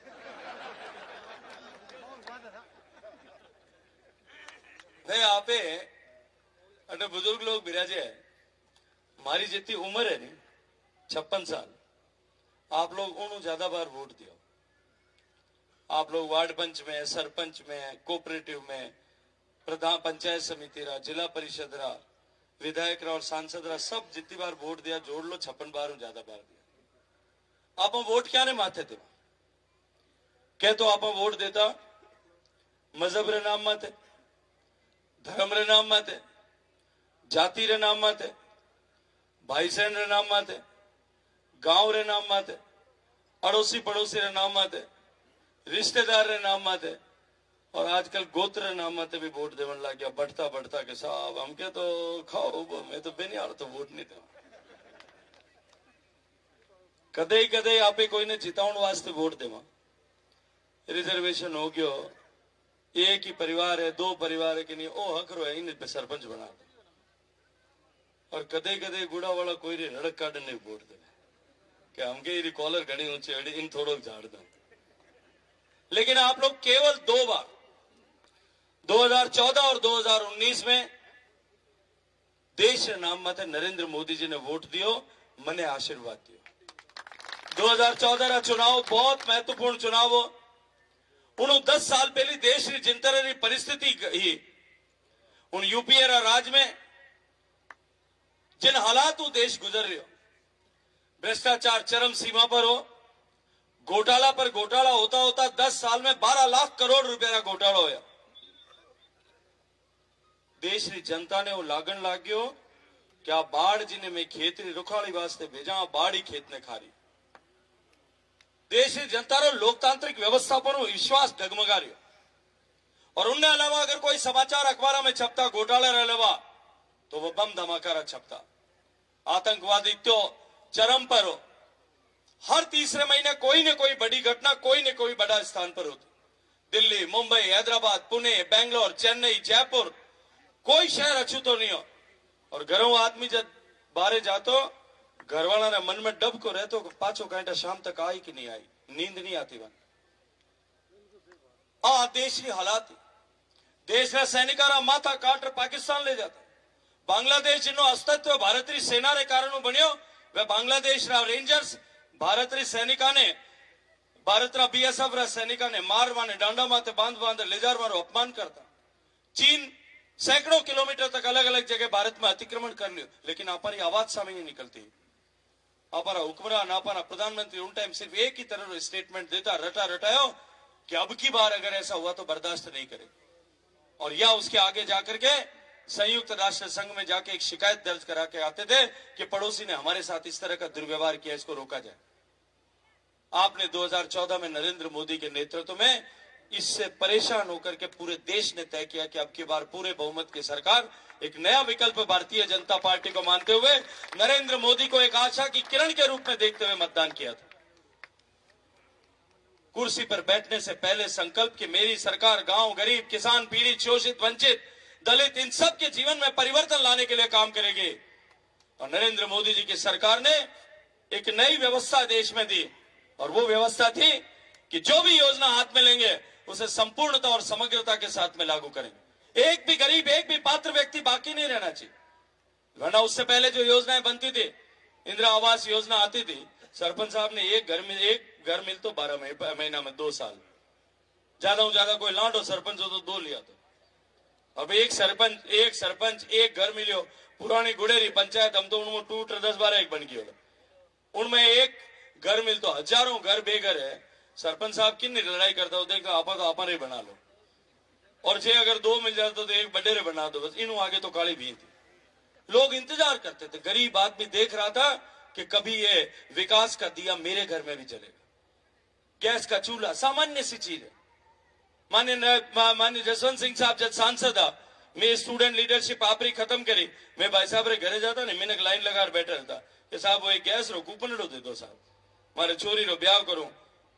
भाई आपे अटे बुजुर्ग लोग बिराजे है, हमारी जितनी उम्र है नहीं 56 साल, आप लोग उन्होंने ज्यादा बार वोट दिया। आप लोग वार्ड पंच में, सरपंच में, कोऑपरेटिव में, प्रधान पंचायत समिति रहा, जिला परिषद रहा, विधायक रहा और सांसद रहा, सब जितनी बार वोट दिया जोड़ लो 56 बार ज्यादा बार दिया। आप वोट क्या ने माथे थे कह तो आप वोट देता मजहब रे नाम माथे, धर्म रे नाम माथे, जाति रे नाम माथे, भाई सहन रे नाम माथे, गांव रे नाम माथे, अड़ोसी पड़ोसी रे नाम माथे, रिश्तेदार रे नाम माथे, और आजकल गोत्र रे नाम माथे भी वोट देवन लग गया। बढ़ता बढ़ता के साहब हमके तो खाओ, मैं तो बेनी आ तो वोट नहीं दूं। कदे कदे आपे कोई ने जिताउण वास्ते वोट देवा, रिजर्वेशन हो गयो, एक ही परिवार है, 2 परिवार है कि नहीं, ओ हक रो है इन पे सरपंच बना दे, और कदे कदे गुड़ा वाला कोई रे रड़क काट नहीं वोट दे कि हमके ये कॉलर घनी ऊंची अड़ी इन थोड़ो झाड़ दो। लेकिन आप लोग केवल 2 बार 2014 और 2019 में देश के नाम माथे नरेंद्र मोदी जी ने वोट दियो, मने आशीर्वाद दियो। 2014 का चुनाव बहुत महत्वपूर्ण चुनाव हो, उन 10 साल पहले देश की जिन तरह की परिस्थिति ही उन यूपीए राज में जिन हालात देश गुजर रहे हो, भ्रष्टाचार चरम सीमा पर हो, घोटाला पर घोटाला होता होता 10 साल में 12 लाख करोड़ रुपए का घोटाला होया। देश की जनता ने वो लागण लाग्यो कि आ बाढ़ जिन्हें मैं खेत रुखाड़ी वास्ते भेजा, बाढ़ ही खेत ने खारी। देश की जनता रो लोकतांत्रिक व्यवस्था पर विश्वास डगमगा रही, और उनके अलावा अगर कोई समाचार अखबार में छपता घोटाला रह लेवा तो वो बम धमाका छपता। आतंकवादी तो चरम पर हो, हर तीसरे महीने कोई न कोई बड़ी घटना कोई न कोई बड़ा स्थान पर होती। दिल्ली, मुंबई, हैदराबाद, पुणे, बेंगलोर, चेन्नई, जयपुर, कोई शहर अछूतो नहीं हो। और घरों आदमी जब बाहर जातो घर वाला ने मन में डब को रहतो पाछो घंटा शाम तक आई कि नहीं आई, नींद नहीं आती वन। देश की हालात, देश ना सैनिकारा माथा काट पाकिस्तान ले जाता। बांग्लादेश जिनो अस्तित्व भारतीय सेना रे कारण बन्यो, वे बांग्लादेश रा रेंजर्स ભારતરી સૈનિકાને ભારતના બીએસએફ સૈનિકાને મારવાને દાંડા માથે બાંધ ले जारवारो अपमान करता। चीन सैकड़ों किलोमीटर तक अलग अलग जगह भारत में अतिक्रमण कर लियो, लेकिन हमारी आवाज सामने नहीं निकलती। हमारा हुक्मरान हमारा प्रधानमंत्री उन टाइम सिर्फ एक ही तरह स्टेटमेंट देता, रटा रटायो कि अब की बार अगर ऐसा हुआ तो बर्दाश्त नहीं करे, और या उसके आगे जाकर के संयुक्त राष्ट्र संघ में जाके एक शिकायत दर्ज करा के आते थे कि पड़ोसी ने हमारे साथ इस तरह का दुर्व्यवहार किया, इसको रोका जाए। आपने 2014 में नरेंद्र मोदी के नेतृत्व में इससे परेशान होकर के पूरे देश ने तय किया कि अब की बार पूरे बहुमत की सरकार, एक नया विकल्प भारतीय जनता पार्टी को मानते हुए नरेंद्र मोदी को एक आशा की किरण के रूप में देखते हुए मतदान किया था। कुर्सी पर बैठने से पहले संकल्प कि मेरी सरकार गांव, गरीब, किसान, पीड़ित, शोषित, वंचित, दलित, इन सब के जीवन में परिवर्तन लाने के लिए काम करेगी। और नरेंद्र मोदी जी की सरकार ने एक नई व्यवस्था देश में दी, और वो व्यवस्था थी कि जो भी योजना हाथ में लेंगे उसे संपूर्णता और समग्रता के साथ में लागू करेंगे। एक भी गरीब, एक भी पात्र व्यक्ति बाकी नहीं रहना चाहिए। वरना उससे पहले जो योजनाएं बनती थी, इंदिरा आवास योजना आती थी, सरपंच साहब ने एक घर मिल तो 12 महीना में 2 साल, ज्यादा कोई लाडो सरपंच हो तो 2 लिया तो। अब एक सरपंच एक घर मिलियो, पुरानी गुड़ेरी पंचायत हम तो उनमें 2-10-12 एक बन गई, उनमें एक घर मिल तो हजारों घर बेघर है। सरपंच साहब किन लड़ाई करता हो, देखो आपा तो आपा नहीं बना लो, और जे अगर 2 मिल जाता तो एक बडेरे बना दो, बस इन आगे तो काली भी थी। लोग इंतजार करते थे, गरीब आदमी देख रहा था कि कभी ये विकास का दिया मेरे घर में भी जलेगा। गैस का चूल्हा सामान्य सी चीज है। मान्य जसवंत सिंह साहब जब सांसद था, मैं स्टूडेंट लीडरशिप आपरी खत्म करी, मैं भाई साहब रे घरे जाता ने, मैंने लाइन लगा बैठा रहता कि साहब वो एक गैस रो कूपन दे दो साहब, मारे छोरी रो ब्याह करूं,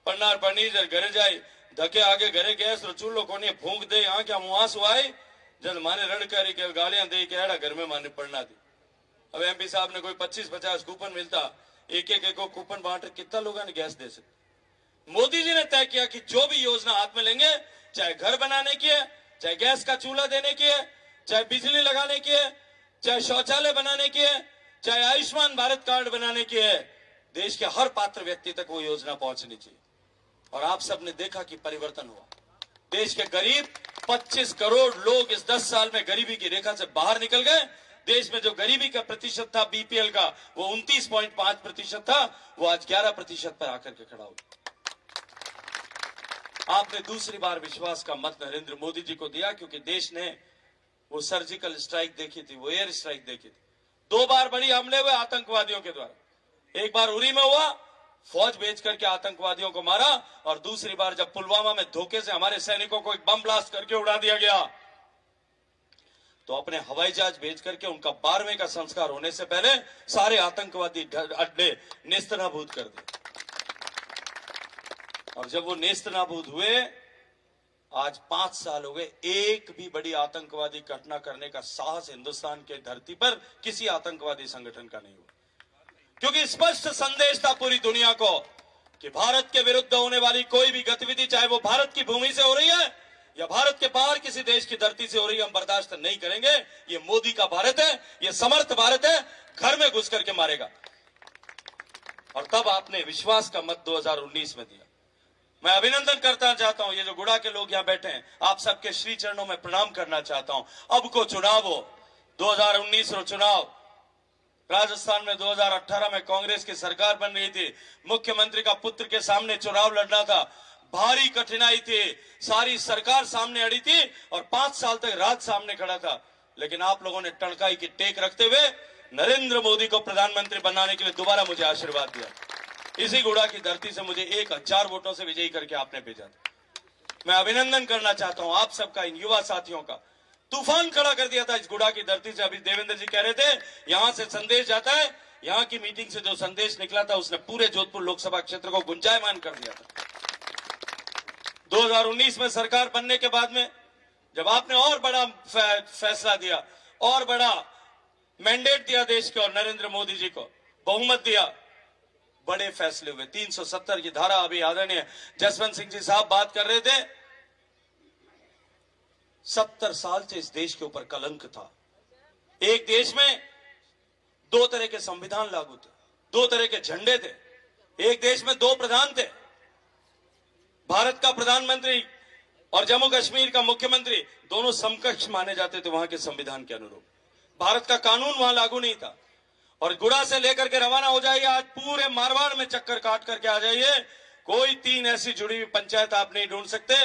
पन्नार पनीर घरे जाए धके आगे घरे गैस रो चूल्हो कोनी फूंक दे, आंख्या मुंह आंसू आए, जब माने रणकारी के गालियां दे के एड़ा घर में माने पढ़ना दी। अब एमपी साहब ने कोई 25-50 कूपन मिलता, एक को कूपन बांट कितना लोगों ने गैस दे सकते। मोदी जी ने तय किया कि जो भी योजना हाथ में लेंगे, चाहे घर बनाने की है, चाहे गैस का चूल्हा देने की है, चाहे बिजली लगाने की है, चाहे शौचालय बनाने की है, चाहे आयुष्मान भारत कार्ड बनाने की है, देश के हर पात्र व्यक्ति तक वो योजना पहुंचनी चाहिए। और आप सबने देखा कि परिवर्तन हुआ। देश के करीब 25 करोड़ लोग इस 10 साल में गरीबी की रेखा से बाहर निकल गए। देश में जो गरीबी का प्रतिशत था बीपीएल का, वो 29.5% था, वो आज 11% पर आकर के खड़ा हो गया। आपने दूसरी बार विश्वास का मत नरेंद्र मोदी जी को दिया, क्योंकि देश ने वो सर्जिकल स्ट्राइक देखी थी, वो एयर स्ट्राइक देखी थी। 2 बार बड़ी हमले हुए आतंकवादियों के द्वारा। एक बार उरी में हुआ, फौज भेज करके आतंकवादियों को मारा, और दूसरी बार जब पुलवामा में धोखे से हमारे सैनिकों को एक बम ब्लास्ट करके उड़ा दिया गया, तो अपने हवाई जहाज भेज करके उनका 12वें का संस्कार होने से पहले सारे आतंकवादी अड्डे नेस्तनाबूद कर दिए। और जब वो नेस्तनाबूद हुए, आज 5 साल हो गए, एक भी बड़ी आतंकवादी घटना करने का साहस हिंदुस्तान के धरती पर किसी आतंकवादी संगठन का नहीं हुआ। क्योंकि स्पष्ट संदेश था पूरी दुनिया को कि भारत के विरुद्ध होने वाली कोई भी गतिविधि, चाहे वो भारत की भूमि से हो रही है या भारत के बाहर किसी देश की धरती से हो रही है, हम बर्दाश्त नहीं करेंगे। ये मोदी का भारत है, ये समर्थ भारत है, घर में घुस करके मारेगा। और तब आपने विश्वास का मत 2019 में दिया। मैं अभिनंदन करना चाहता हूं, ये जो गुड़ा के लोग यहां बैठे हैं, आप सबके श्री चरणों में प्रणाम करना चाहता हूं। अब को चुनाव हो, 2019 रो चुनाव, राजस्थान में 2018 में कांग्रेस की सरकार बन रही थी, मुख्यमंत्री का पुत्र के सामने चुनाव लड़ना था, भारी कठिनाई थी, सारी सरकार सामने अड़ी थी और 5 साल तक राज सामने खड़ा था। लेकिन आप लोगों ने टणकाई की टेक रखते हुए नरेंद्र मोदी को प्रधानमंत्री बनाने के लिए दोबारा मुझे आशीर्वाद दिया। इसी गुड़ा की धरती से मुझे 1000 वोटों से विजयी करके आपने भेजा था। मैं अभिनंदन करना चाहता हूं आप सबका, इन युवा साथियों का। तूफान खड़ा कर दिया था इस गुड़ा की धरती से। अभी देवेंद्र जी कह रहे थे यहां से संदेश जाता है, यहां की मीटिंग से जो संदेश निकला था उसने पूरे जोधपुर लोकसभा क्षेत्र को गुंजायमान कर दिया था। 2019 में सरकार बनने के बाद में जब आपने और बड़ा फैसला दिया, और बड़ा मैंडेट दिया देश को और नरेंद्र मोदी जी को बहुमत दिया, बड़े फैसले हुए। 370 की धारा, अभी आदरणीय जसवंत सिंह जी साहब बात कर रहे थे, 70 साल से इस देश के ऊपर कलंक था। एक देश में 2 तरह के संविधान लागू थे, 2 तरह के झंडे थे, एक देश में दो प्रधान थे, भारत का प्रधानमंत्री और जम्मू कश्मीर का मुख्यमंत्री, दोनों समकक्ष माने जाते थे वहां के संविधान के अनुरूप। भारत का कानून वहां लागू नहीं था। और गुड़ा से लेकर के रवाना हो जाइए, आज पूरे मारवाड़ में चक्कर काट करके आ जाइए, कोई 3 ऐसी जुड़ी हुई पंचायत आप नहीं ढूंढ सकते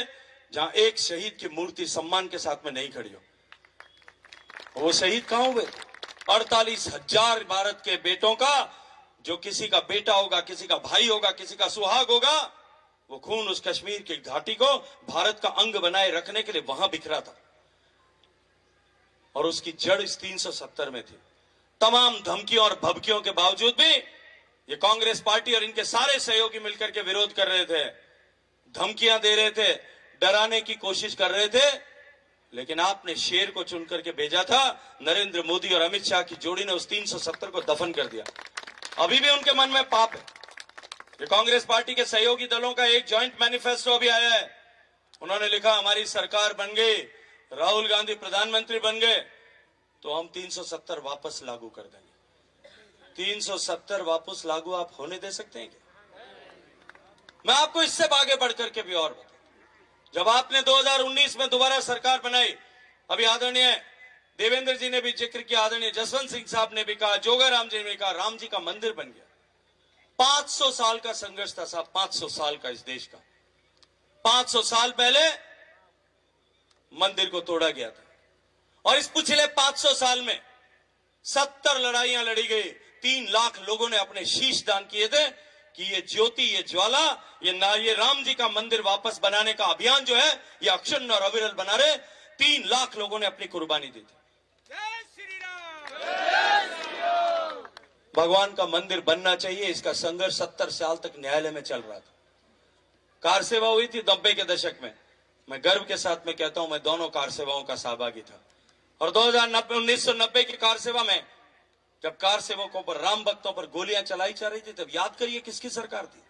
जहां एक शहीद की मूर्ति सम्मान के साथ में नहीं खड़ी हो। वो शहीद कहां हुए? 48,000 भारत के बेटों का, जो किसी का बेटा होगा, किसी का भाई होगा, किसी का सुहाग होगा, वो खून उस कश्मीर की घाटी को भारत का अंग बनाए रखने के लिए वहां बिखरा था। और उसकी जड़ इस 370 में थी। तमाम धमकियों और भभकियों के बावजूद भी ये कांग्रेस पार्टी और इनके सारे सहयोगी मिलकर के विरोध कर रहे थे, धमकियां दे रहे थे, डराने की कोशिश कर रहे थे, लेकिन आपने शेर को चुन करके भेजा था। नरेंद्र मोदी और अमित शाह की जोड़ी ने उस 370 को दफन कर दिया। अभी भी उनके मन में पाप है। ये कांग्रेस पार्टी के सहयोगी दलों का एक जॉइंट मैनिफेस्टो अभी आया है। उन्होंने लिखा, हमारी सरकार बन गई, राहुल गांधी प्रधानमंत्री बन गए तो हम 370 वापस लागू कर देंगे। 370 वापस लागू आप होने दे सकते हैं क्या? मैं आपको इससे आगे बढ़कर के भी और बता, जब आपने 2019 में दोबारा सरकार बनाई, अभी आदरणीय देवेंद्र जी ने भी जिक्र किया, आदरणीय जसवंत सिंह साहब ने भी कहा, जोगाराम जी ने भी कहा, राम जी का मंदिर बन गया। 500 साल का संघर्ष था साहब, 500 साल का इस देश का। 500 साल पहले मंदिर को तोड़ा गया था और इस पिछले 500 साल में 70 लड़ाइयां लड़ी गई। 3 लाख लोगों ने अपने शीश दान किए थे कि ये ज्योति, ये ज्वाला, ये राम जी का मंदिर वापस बनाने का अभियान जो है ये अक्षुण्ण और अविरल बना रहे। 3 लाख लोगों ने अपनी कुर्बानी दी थी। भगवान का मंदिर बनना चाहिए, इसका संघर्ष 70 साल तक न्यायालय में चल रहा था। कार सेवा हुई थी 90 के दशक में। मैं गर्व के साथ में कहता हूं, मैं दोनों कार सेवाओं का सहभागी था। और 1990 की कार सेवा में जब कार सेवकों पर, राम भक्तों पर गोलियां चलाई जा रही थी, तब याद करिए किसकी सरकार थी।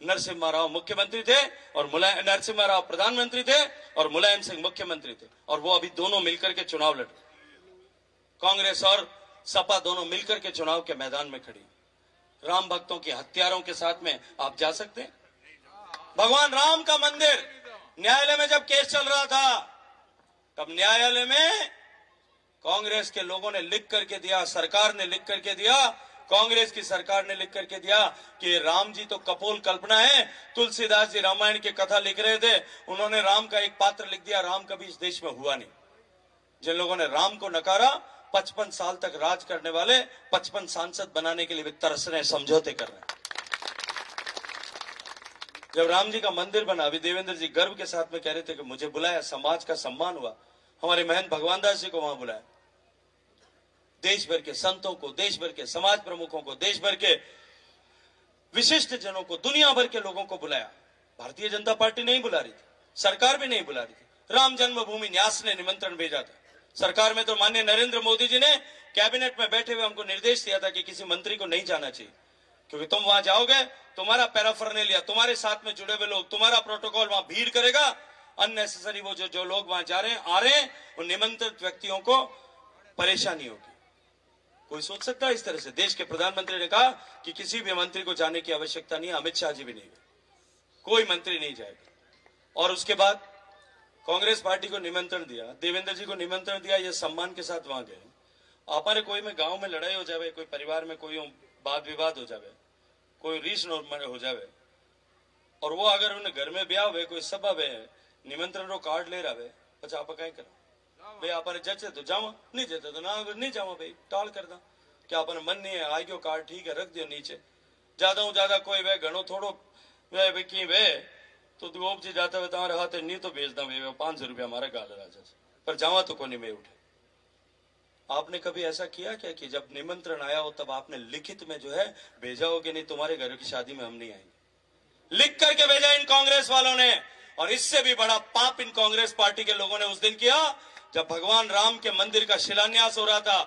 नरसिम्हा राव मुख्यमंत्री थे और नरसिम्हा राव प्रधानमंत्री थे और मुलायम सिंह मुख्यमंत्री थे। और वो अभी दोनों मिलकर के चुनाव लड़े। कांग्रेस और सपा दोनों मिलकर के चुनाव के मैदान में खड़ी। राम भक्तों के हत्यारों के साथ में आप जा सकते हैं? भगवान राम का मंदिर, न्यायालय में जब केस चल रहा था, तब न्यायालय में कांग्रेस के लोगों ने लिख करके दिया, सरकार ने लिख करके दिया, कांग्रेस की सरकार ने लिख करके दिया कि राम जी तो कपोल कल्पना है। तुलसीदास जी रामायण की कथा लिख रहे थे, उन्होंने राम का एक पात्र लिख दिया, राम कभी इस देश में हुआ नहीं। जिन लोगों ने राम को नकारा, 55 साल तक राज करने वाले 55 सांसद बनाने के लिए भी तरस रहे, समझौते कर रहे हैं। जब राम जी का मंदिर बना, अभी देवेंद्र जी गर्व के साथ में कह रहे थे कि मुझे बुलाया, समाज का सम्मान हुआ, हमारे महंत भगवान दास जी को वहां बुलाया, देश भर के संतों को, देश भर के समाज प्रमुखों को, देश भर के विशिष्ट जनों को, दुनिया भर के लोगों को बुलाया। भारतीय जनता पार्टी नहीं बुला रही थी, सरकार भी नहीं बुला रही थी। राम जन्मभूमि न्यास ने निमंत्रण भेजा था। सरकार में तो माननीय नरेंद्र मोदी जी ने कैबिनेट में बैठे हुए हमको निर्देश दिया था कि किसी मंत्री को नहीं जाना चाहिए, क्योंकि तुम वहां जाओगे, तुम्हारा पैराफर्नेलिया, तुम्हारे साथ में जुड़े हुए लोग, तुम्हारा प्रोटोकॉल वहां भीड़ करेगा। अननेसेसरी वो जो लोग वहां जा रहे हैं, आ रहे हैं, उन निमंत्रित व्यक्तियों को परेशानी होगी। कोई सोच सकता है इस तरह से? देश के प्रधानमंत्री ने कहा कि किसी भी मंत्री को जाने की आवश्यकता नहीं है, अमित शाह जी भी नहीं गए, कोई मंत्री नहीं जाएगा। और उसके बाद कांग्रेस पार्टी को निमंत्रण दिया, देवेंद्र जी को निमंत्रण दिया, ये सम्मान के साथ वहां गए। हमारे कोई में गांव में लड़ाई हो जावे, कोई परिवार में कोई वाद विवाद हो जावे, कोई रीस हो जावे, और वो अगर उन्हें घर में ब्याह हुए, कोई सभा वे निमंत्रण रो कार्ड ले रहा है, પછી आप कहीं करो भाई, आप जचे तो जाओ, नहीं जचे तो ना, नहीं जाओ भाई, टाल कर दो। क्या अपन मन नहीं है, आ गयो कार्ड, ठीक है, रख दियो नीचे। ज्यादा हूं ज्यादा कोई वे घणो थोड़ो वे की वे तो गोप जी जाता हुए तुम्हारे हाथ नहीं तो भेज दा वे 500 रुपया हमारे गाल राजा से, पर जावा तो कोनी में उठे। आपने कभी ऐसा किया क्या कि जब निमंत्रण आया हो तब आपने लिखित में जो है भेजा हो कि नहीं तुम्हारे घर की शादी में हम नहीं आएंगे? लिख करके भेजा इन कांग्रेस वालों ने। और इससे भी बड़ा पाप इन कांग्रेस पार्टी के लोगों ने उस दिन किया जब भगवान राम के मंदिर का शिलान्यास हो रहा था।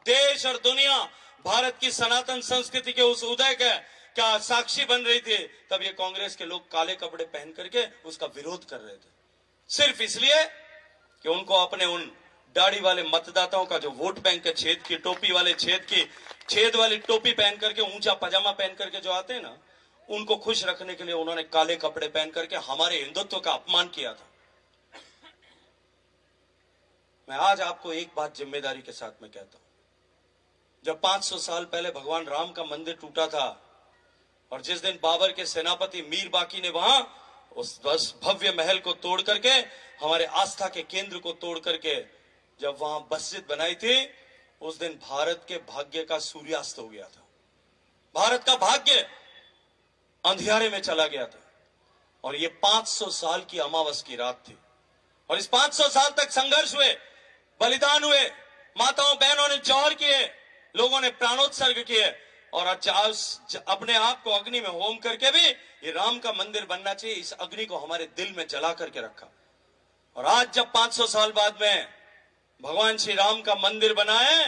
देश और दुनिया भारत की सनातन संस्कृति के उस उदय का क्या साक्षी बन रही थी, तब ये कांग्रेस के लोग काले कपड़े पहन करके उसका विरोध कर रहे थे, सिर्फ इसलिए कि उनको अपने उन दाढ़ी वाले मतदाताओं का जो वोट बैंक के छेद की, टोपी वाले छेद की छेद वाली टोपी पहन करके, ऊंचा पजामा पहन करके जो आते हैं ना, उनको खुश रखने के लिए उन्होंने काले कपड़े पहन करके हमारे हिंदुत्व का अपमान किया था। मैं आज आपको एक बात जिम्मेदारी के साथ में कहता हूं, जब 500 साल पहले भगवान राम का मंदिर टूटा था और जिस दिन बाबर के सेनापति मीर बाकी ने वहां उस भव्य महल को तोड़ करके, हमारे आस्था के केंद्र को तोड़ करके जब वहां मस्जिद बनाई थी, उस दिन भारत के भाग्य का सूर्यास्त हो गया था। भारत का भाग्य अंधियारे में चला गया था और ये 500 साल की अमावस की रात थी। और इस 500 साल तक संघर्ष हुए, बलिदान हुए, माताओं बहनों ने जौहर किए, लोगों ने प्राणोत्सर्ग किए और आज अपने आप को अग्नि में होम करके भी ये राम का मंदिर बनना चाहिए, इस अग्नि को हमारे दिल में जला करके रखा। और आज जब 500 साल बाद में भगवान श्री राम का मंदिर बना है,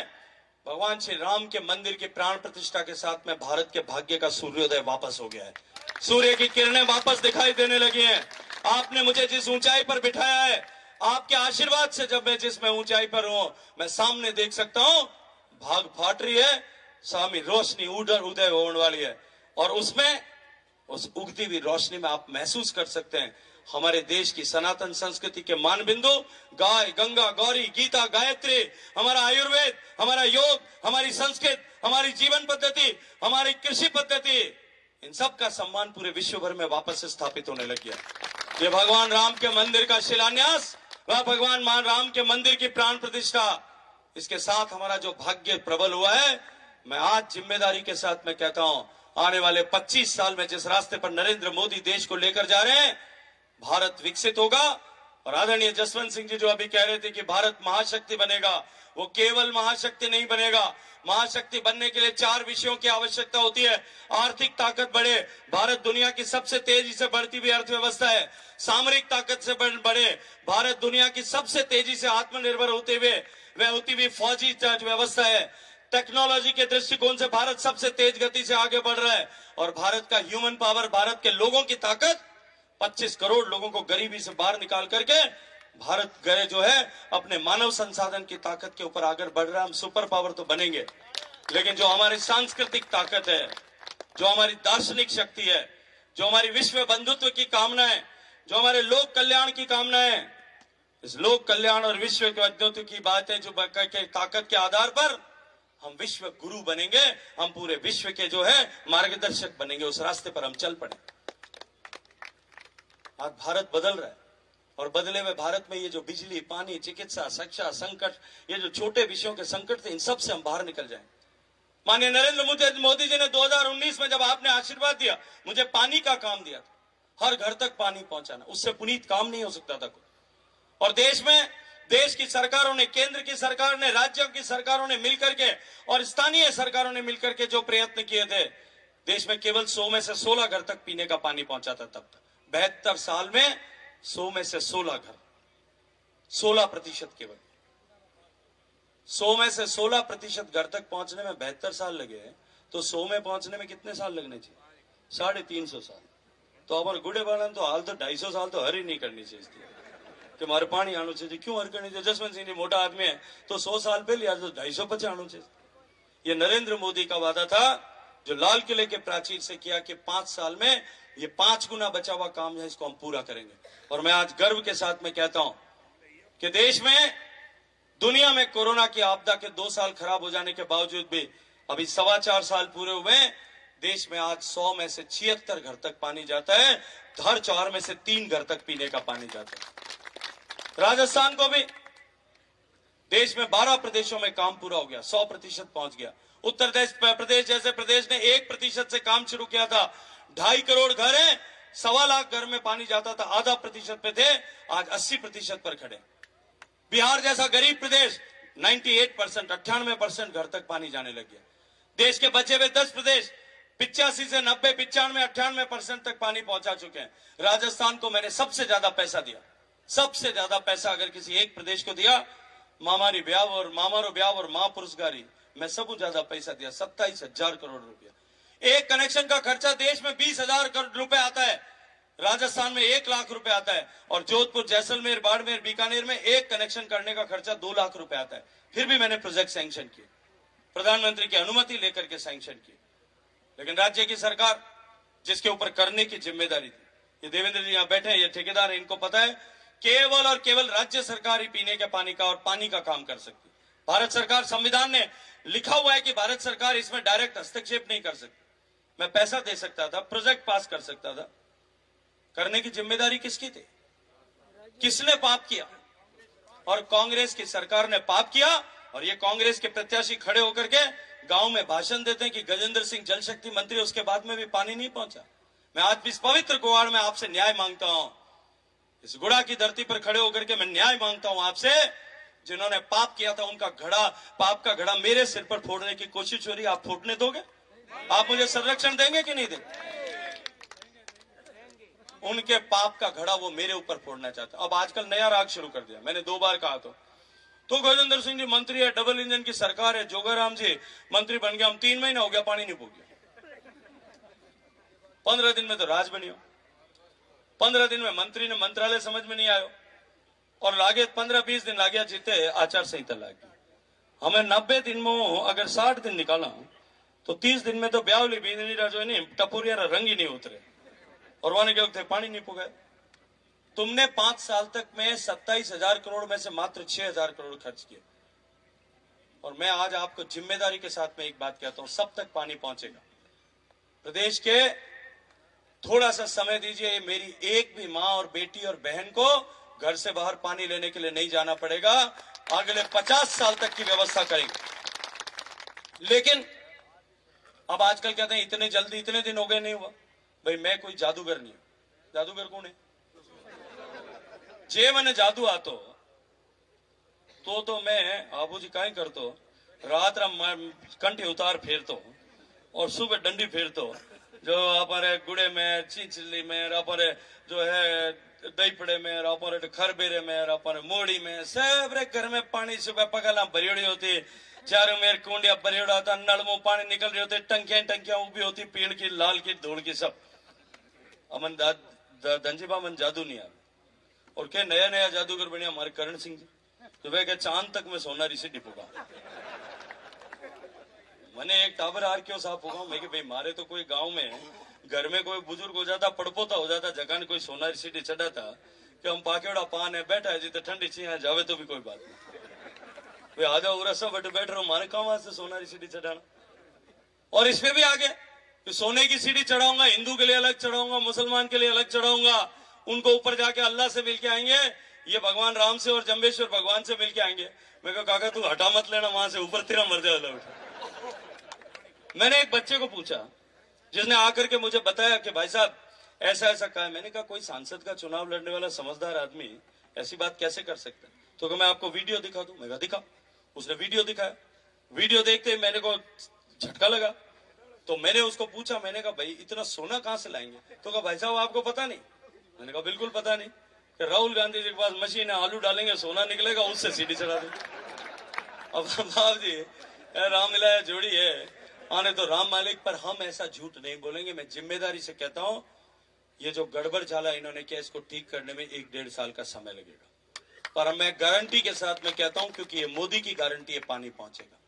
भगवान श्री राम के मंदिर की प्राण प्रतिष्ठा के साथ में भारत के भाग्य का सूर्योदय वापस हो गया है। सूर्य की किरणें वापस दिखाई देने लगी हैं। आपने मुझे जिस ऊंचाई पर बिठाया है, आपके आशीर्वाद से जब मैं जिस ऊंचाई पर हूं, मैं सामने देख सकता हूं भाग फाट रही है, सामी रोशनी उदय होने वाली है और उसमें उस उगती हुई रोशनी में आप महसूस कर सकते हैं हमारे देश की सनातन संस्कृति के मानबिंदु, गाय, गंगा, गौरी, गीता, गायत्री, हमारा आयुर्वेद, हमारा योग, हमारी संस्कृत, हमारी जीवन पद्धति, हमारी कृषि पद्धति, इन सब का सम्मान पूरे विश्व भर में वापस से स्थापित होने लग गया। ये भगवान राम के मंदिर का शिलान्यास, वह भगवान मान राम के मंदिर की प्राण प्रतिष्ठा, इसके साथ हमारा जो भाग्य प्रबल हुआ है, मैं आज जिम्मेदारी के साथ मैं कहता हूं, आने वाले 25 साल में जिस रास्ते पर नरेंद्र मोदी देश को लेकर जा रहे हैं, भारत विकसित होगा। और आदरणीय जसवंत सिंह जी जो अभी कह रहे थे कि भारत महाशक्ति बनेगा, वो केवल महाशक्ति नहीं बनेगा। महाशक्ति बनने के लिए 4 विषयों की आवश्यकता होती है। आर्थिक ताकत बढ़े, भारत दुनिया की सबसे तेजी से बढ़ती हुई अर्थव्यवस्था है। सामरिक ताकत से बढ़े, भारत दुनिया की सबसे तेजी से आत्मनिर्भर होते हुए फौजी व्यवस्था है। टेक्नोलॉजी के दृष्टिकोण से भारत सबसे तेज गति से आगे बढ़ रहा है और भारत का ह्यूमन पावर, भारत के लोगों की ताकत, 25 करोड़ लोगों को गरीबी से बाहर निकाल करके भारत गए जो है अपने मानव संसाधन की ताकत के ऊपर आगे बढ़ रहा है। हम सुपर पावर तो बनेंगे, लेकिन जो हमारी सांस्कृतिक ताकत है, जो हमारी दार्शनिक शक्ति है, जो हमारी विश्व बंधुत्व की कामना है, जो हमारे लोक कल्याण की कामना है, इस लोक कल्याण और विश्व के बंधुत्व की बात है, जो ताकत के आधार पर हम विश्व गुरु बनेंगे, हम पूरे विश्व के जो है मार्गदर्शक बनेंगे। उस रास्ते पर हम चल पड़े। आज भारत बदल रहा है और बदले हुए भारत में ये जो बिजली, पानी, चिकित्सा, शिक्षा संकट, ये जो छोटे विषयों के संकट थे, इन सब से हम बाहर निकल जाएं। माननीय नरेंद्र मोदी जी ने 2019 में जब आपने आशीर्वाद दिया, मुझे पानी का काम दिया था, हर घर तक पानी पहुंचाना, उससे पुनीत काम नहीं हो सकता था कोई। और देश की सरकारों ने, केंद्र की सरकार ने, राज्यों की सरकारों ने मिलकर के और स्थानीय सरकारों ने मिलकर के जो प्रयत्न किए थे, देश में केवल 100 में से 16 घर तक पीने का पानी पहुंचा था। तब तक 72 साल में 100 में से 16 घर, 16% केवल 100 में से 16% घर तक पहुंचने में 72 साल लगे हैं, तो 100 में पहुंचने में कितने साल लगने चाहिए? 350 साल। तो हमारे गुड़े वाला तो हाल तो 250 साल तो हर ही नहीं करनी चाहिए कि मारे पानी आना चाहिए। क्यों हर करनी चाहिए? जसवंत सिंह जी मोटा आदमी है तो 100 साल पहले यार तो 250 आना चाहिए। ये नरेंद्र मोदी का वादा था जो लाल किले के प्राचीर से किया कि 5 साल में ये 5 गुना बचा हुआ काम है, इसको हम पूरा करेंगे। और मैं आज गर्व के साथ में कहता हूं कि देश में, दुनिया में कोरोना की आपदा के 2 साल खराब हो जाने के बावजूद भी अभी 4.25 साल पूरे हुए, देश में आज 100 में से 76 घर तक पानी जाता है, हर 4 में से 3 घर तक पीने का पानी जाता है। राजस्थान को भी देश में 12 प्रदेशों में काम पूरा हो गया, 100% पहुंच गया। उत्तर प्रदेश जैसे प्रदेश ने 1% से काम शुरू किया था, 2.5 करोड़ घर है, 1.25 लाख घर में पानी जाता था, आधा प्रतिशत पे थे, आज 80% पर खड़े। बिहार जैसा गरीब प्रदेश 98%, 98% घर तक पानी जाने लग गया। देश के बचे हुए 10 प्रदेश 85 से 90, 95, 98% तक पानी पहुंचा चुके हैं। राजस्थान को मैंने सबसे ज्यादा पैसा दिया, सबसे ज्यादा पैसा अगर किसी एक प्रदेश को दिया, मामारी ब्याह और मामारो ब्याह और मां पुरस्कारी, मैं सबसे ज्यादा पैसा दिया, 27,000 करोड़ रुपया। एक कनेक्शन का खर्चा देश में 20,000 करोड़ रुपए आता है, राजस्थान में 1 लाख रुपए आता है, और जोधपुर, जैसलमेर, बाड़मेर, बीकानेर में एक कनेक्शन करने का खर्चा 2 लाख रुपए आता है। फिर भी मैंने प्रोजेक्ट सैंक्शन किए। प्रधानमंत्री की अनुमति लेकर के सैंक्शन किए। लेकिन राज्य की सरकार जिसके ऊपर करने की जिम्मेदारी थी, ये देवेंद्र जी यहाँ बैठे हैं, ये ठेकेदार है, इनको पता है केवल और केवल राज्य सरकार ही पीने के पानी का और पानी का काम कर सकती है। भारत सरकार, संविधान ने लिखा हुआ है कि भारत सरकार इसमें डायरेक्ट हस्तक्षेप नहीं कर सकती। मैं पैसा दे सकता था, प्रोजेक्ट पास कर सकता था, करने की जिम्मेदारी किसकी थी? किसने पाप किया? और कांग्रेस की सरकार ने पाप किया। और ये कांग्रेस के प्रत्याशी खड़े होकर के गांव में भाषण देते हैं कि गजेंद्र सिंह जल शक्ति मंत्री, उसके बाद में भी पानी नहीं पहुंचा। मैं आज भी इस पवित्र कुआड़ में आपसे न्याय मांगता हूं, इस गुड़ा की धरती पर खड़े होकर के मैं न्याय मांगता हूं आपसे। जिन्होंने पाप किया था उनका घड़ा, पाप का घड़ा मेरे सिर पर फोड़ने की कोशिश हो रही है, आप फूटने दोगे? आप मुझे संरक्षण देंगे कि नहीं देंगे? उनके पाप का घड़ा वो मेरे ऊपर फोड़ना चाहता। अब आजकल नया राग शुरू कर दिया, मैंने 2 बार कहा तो गजेंद्र सिंह जी मंत्री है, डबल इंजन की सरकार है, जोगाराम जी मंत्री बन गया, हम 3 महीना हो गया पानी नहीं पहुंच 15 दिन में तो राज बनी हो, 15 दिन में मंत्री ने मंत्रालय समझ में नहीं आयो और लागे 15-20 दिन लागे जीते आचार संहिता लागी। हमें 90 दिन में अगर 60 दिन निकाला तो 30 दिन में तो ब्यावली भी नहीं रहा, जो नहीं टपोरिया रंग ही नहीं उतरे और वहां के वक्त पानी नहीं पुगे। तुमने 5 साल तक में 27,000 करोड़ में से मात्र 6,000 करोड़ खर्च किए। और मैं आज आपको जिम्मेदारी के साथ में एक बात कहता हूं, सब तक पानी पहुंचेगा। प्रदेश के थोड़ा सा समय दीजिए, मेरी एक भी मां और बेटी और बहन को घर से बाहर पानी लेने के लिए नहीं जाना पड़ेगा। अगले 50 साल तक की व्यवस्था करेंगे। लेकिन अब आजकल कहते हैं इतने जल्दी, इतने दिन हो गए, नहीं हुआ। भाई मैं कोई जादूगर नहीं हूं। जादूगर कौन है? जे मैंने जादू आतो तो मैं आबू जी काई करतो, रात कंठी उतार फेरतो और सुबह डंडी फेरतो, जो हमारे गुड़े में, चिंचली में, हमारे जो है दहीपड़े में, हमारे खरबेरे में, हमारे मोड़ी में, सब रे घर में पानी सुबह पगला भरियोड़ी होती, चारों मेर कुंडिया भरियोड़ा होता, नल में पानी निकल रही होती, टंकियां उभी होती, पीड़ की, लाल की, धूल की, सब। अमन धनजीबा मन जादू नहीं आ। और क्या नया नया जादूगर बने हमारे करण सिंह जी, तो वह क्या चांद तक में सोनारी सिटी पुगा। मैंने एक टावर आर क्यों साहब पुगा, मैं कि भाई मारे तो कोई गांव में घर में कोई बुजुर्ग हो जाता, पड़पोता हो जाता, जगह ने कोई सोनारी सिटी चढ़ा था कि हम पाकेड़ा पान है, बैठा है जितने ठंडी चीज जावे तो भी कोई बात नहीं, वे आधा उरा सब बैठ रहे हो, मारे कहाँ वहां से सोनारी सिटी चढ़ाना। और इसमें भी आगे सोने की सीढ़ी चढ़ाऊंगा, हिंदू के लिए अलग चढ़ाऊंगा, मुसलमान के लिए अलग चढ़ाऊंगा, उनको ऊपर जाके अल्लाह से मिलके आएंगे, ये भगवान राम से और जम्बेश्वर भगवान से मिलके आएंगे। मैं कहा काका तू हटा मत लेना वहां से, ऊपर तेरा मर जाएगा उठा। मैंने एक बच्चे को पूछा जिसने आकर के मुझे बताया कि भाई साहब ऐसा ऐसा कहा है। मैंने कहा कोई सांसद का चुनाव लड़ने वाला समझदार आदमी ऐसी बात कैसे कर सकता है? तो मैं आपको वीडियो दिखा दूं। मैं कहा दिखा। उसने वीडियो दिखाया। वीडियो देखते ही मेरे को झटका लगा, तो मैंने उसको पूछा, मैंने कहा भाई इतना सोना कहां से लाएंगे? तो कहा भाई साहब आपको पता नहीं? मैंने कहा बिल्कुल पता नहीं। कि राहुल गांधी जी के पास मशीन है, आलू डालेंगे सोना निकलेगा, उससे सीढ़ी चढ़ा देंगे। अब साहब जी राम मिलाया जोड़ी है, आने तो राम मालिक पर हम ऐसा झूठ नहीं बोलेंगे। मैं जिम्मेदारी से कहता हूं, ये जो गड़बड़ झाला इन्होंने किया, इसको ठीक करने में 1-1.5 साल का समय लगेगा। पर मैं गारंटी के साथ में कहता हूं, क्योंकि ये मोदी की गारंटी है, पानी पहुंचेगा।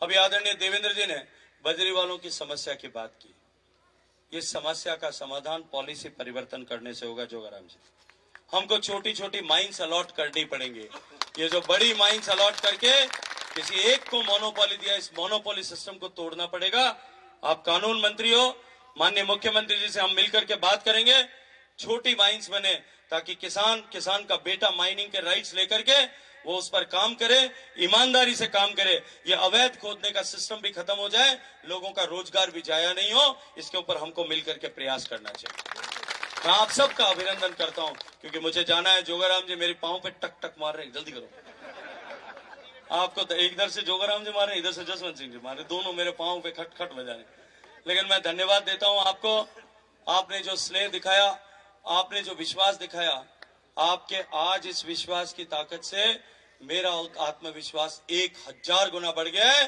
अभी आदरणीय देवेंद्र जी ने बजरी वालों की समस्या की बात की। ये समस्या का समाधान पॉलिसी परिवर्तन करने से होगा। जोगाराम जी, हमको छोटी छोटी माइंस अलॉट करनी पड़ेंगे। ये जो बड़ी माइंस अलॉट करके किसी एक को मोनोपोली दिया, इस मोनोपोली सिस्टम को तोड़ना पड़ेगा। आप कानून मंत्री हो, माननीय मुख्यमंत्री जी से हम मिलकर के बात करेंगे, छोटी माइंस बने, ताकि किसान का बेटा माइनिंग के राइट्स लेकर के वो उस पर काम करे, ईमानदारी से काम करे। ये अवैध खोदने का सिस्टम भी खत्म हो जाए, लोगों का रोजगार भी जाया नहीं हो। इसके ऊपर हमको मिलकर के प्रयास करना चाहिए। मैं आप सबका अभिनंदन करता हूं, क्योंकि मुझे जाना है। जोगाराम जी मेरे पांव पे टक टक मार रहे हैं, जल्दी करो। आपको तो इधर से जोगाराम जी मारे, इधर से जसवंत सिंह जी मारे, दोनों मेरे पांव पे खट खट बजा रहे। लेकिन मैं धन्यवाद देता हूं आपको। आपने जो स्नेह दिखाया, आपने जो विश्वास दिखाया, आपके आज इस विश्वास की ताकत से मेरा आत्मविश्वास 1000 गुना बढ़ गया है।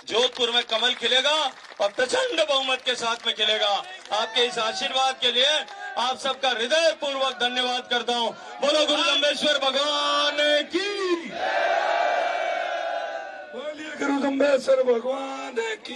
जोधपुर में कमल खिलेगा और प्रचंड बहुमत के साथ में खिलेगा। आपके इस आशीर्वाद के लिए आप सबका हृदय पूर्वक धन्यवाद करता हूं। बोलो गुरु जम्बेश्वर भगवान की। गुरु जम्बेश्वर भगवान की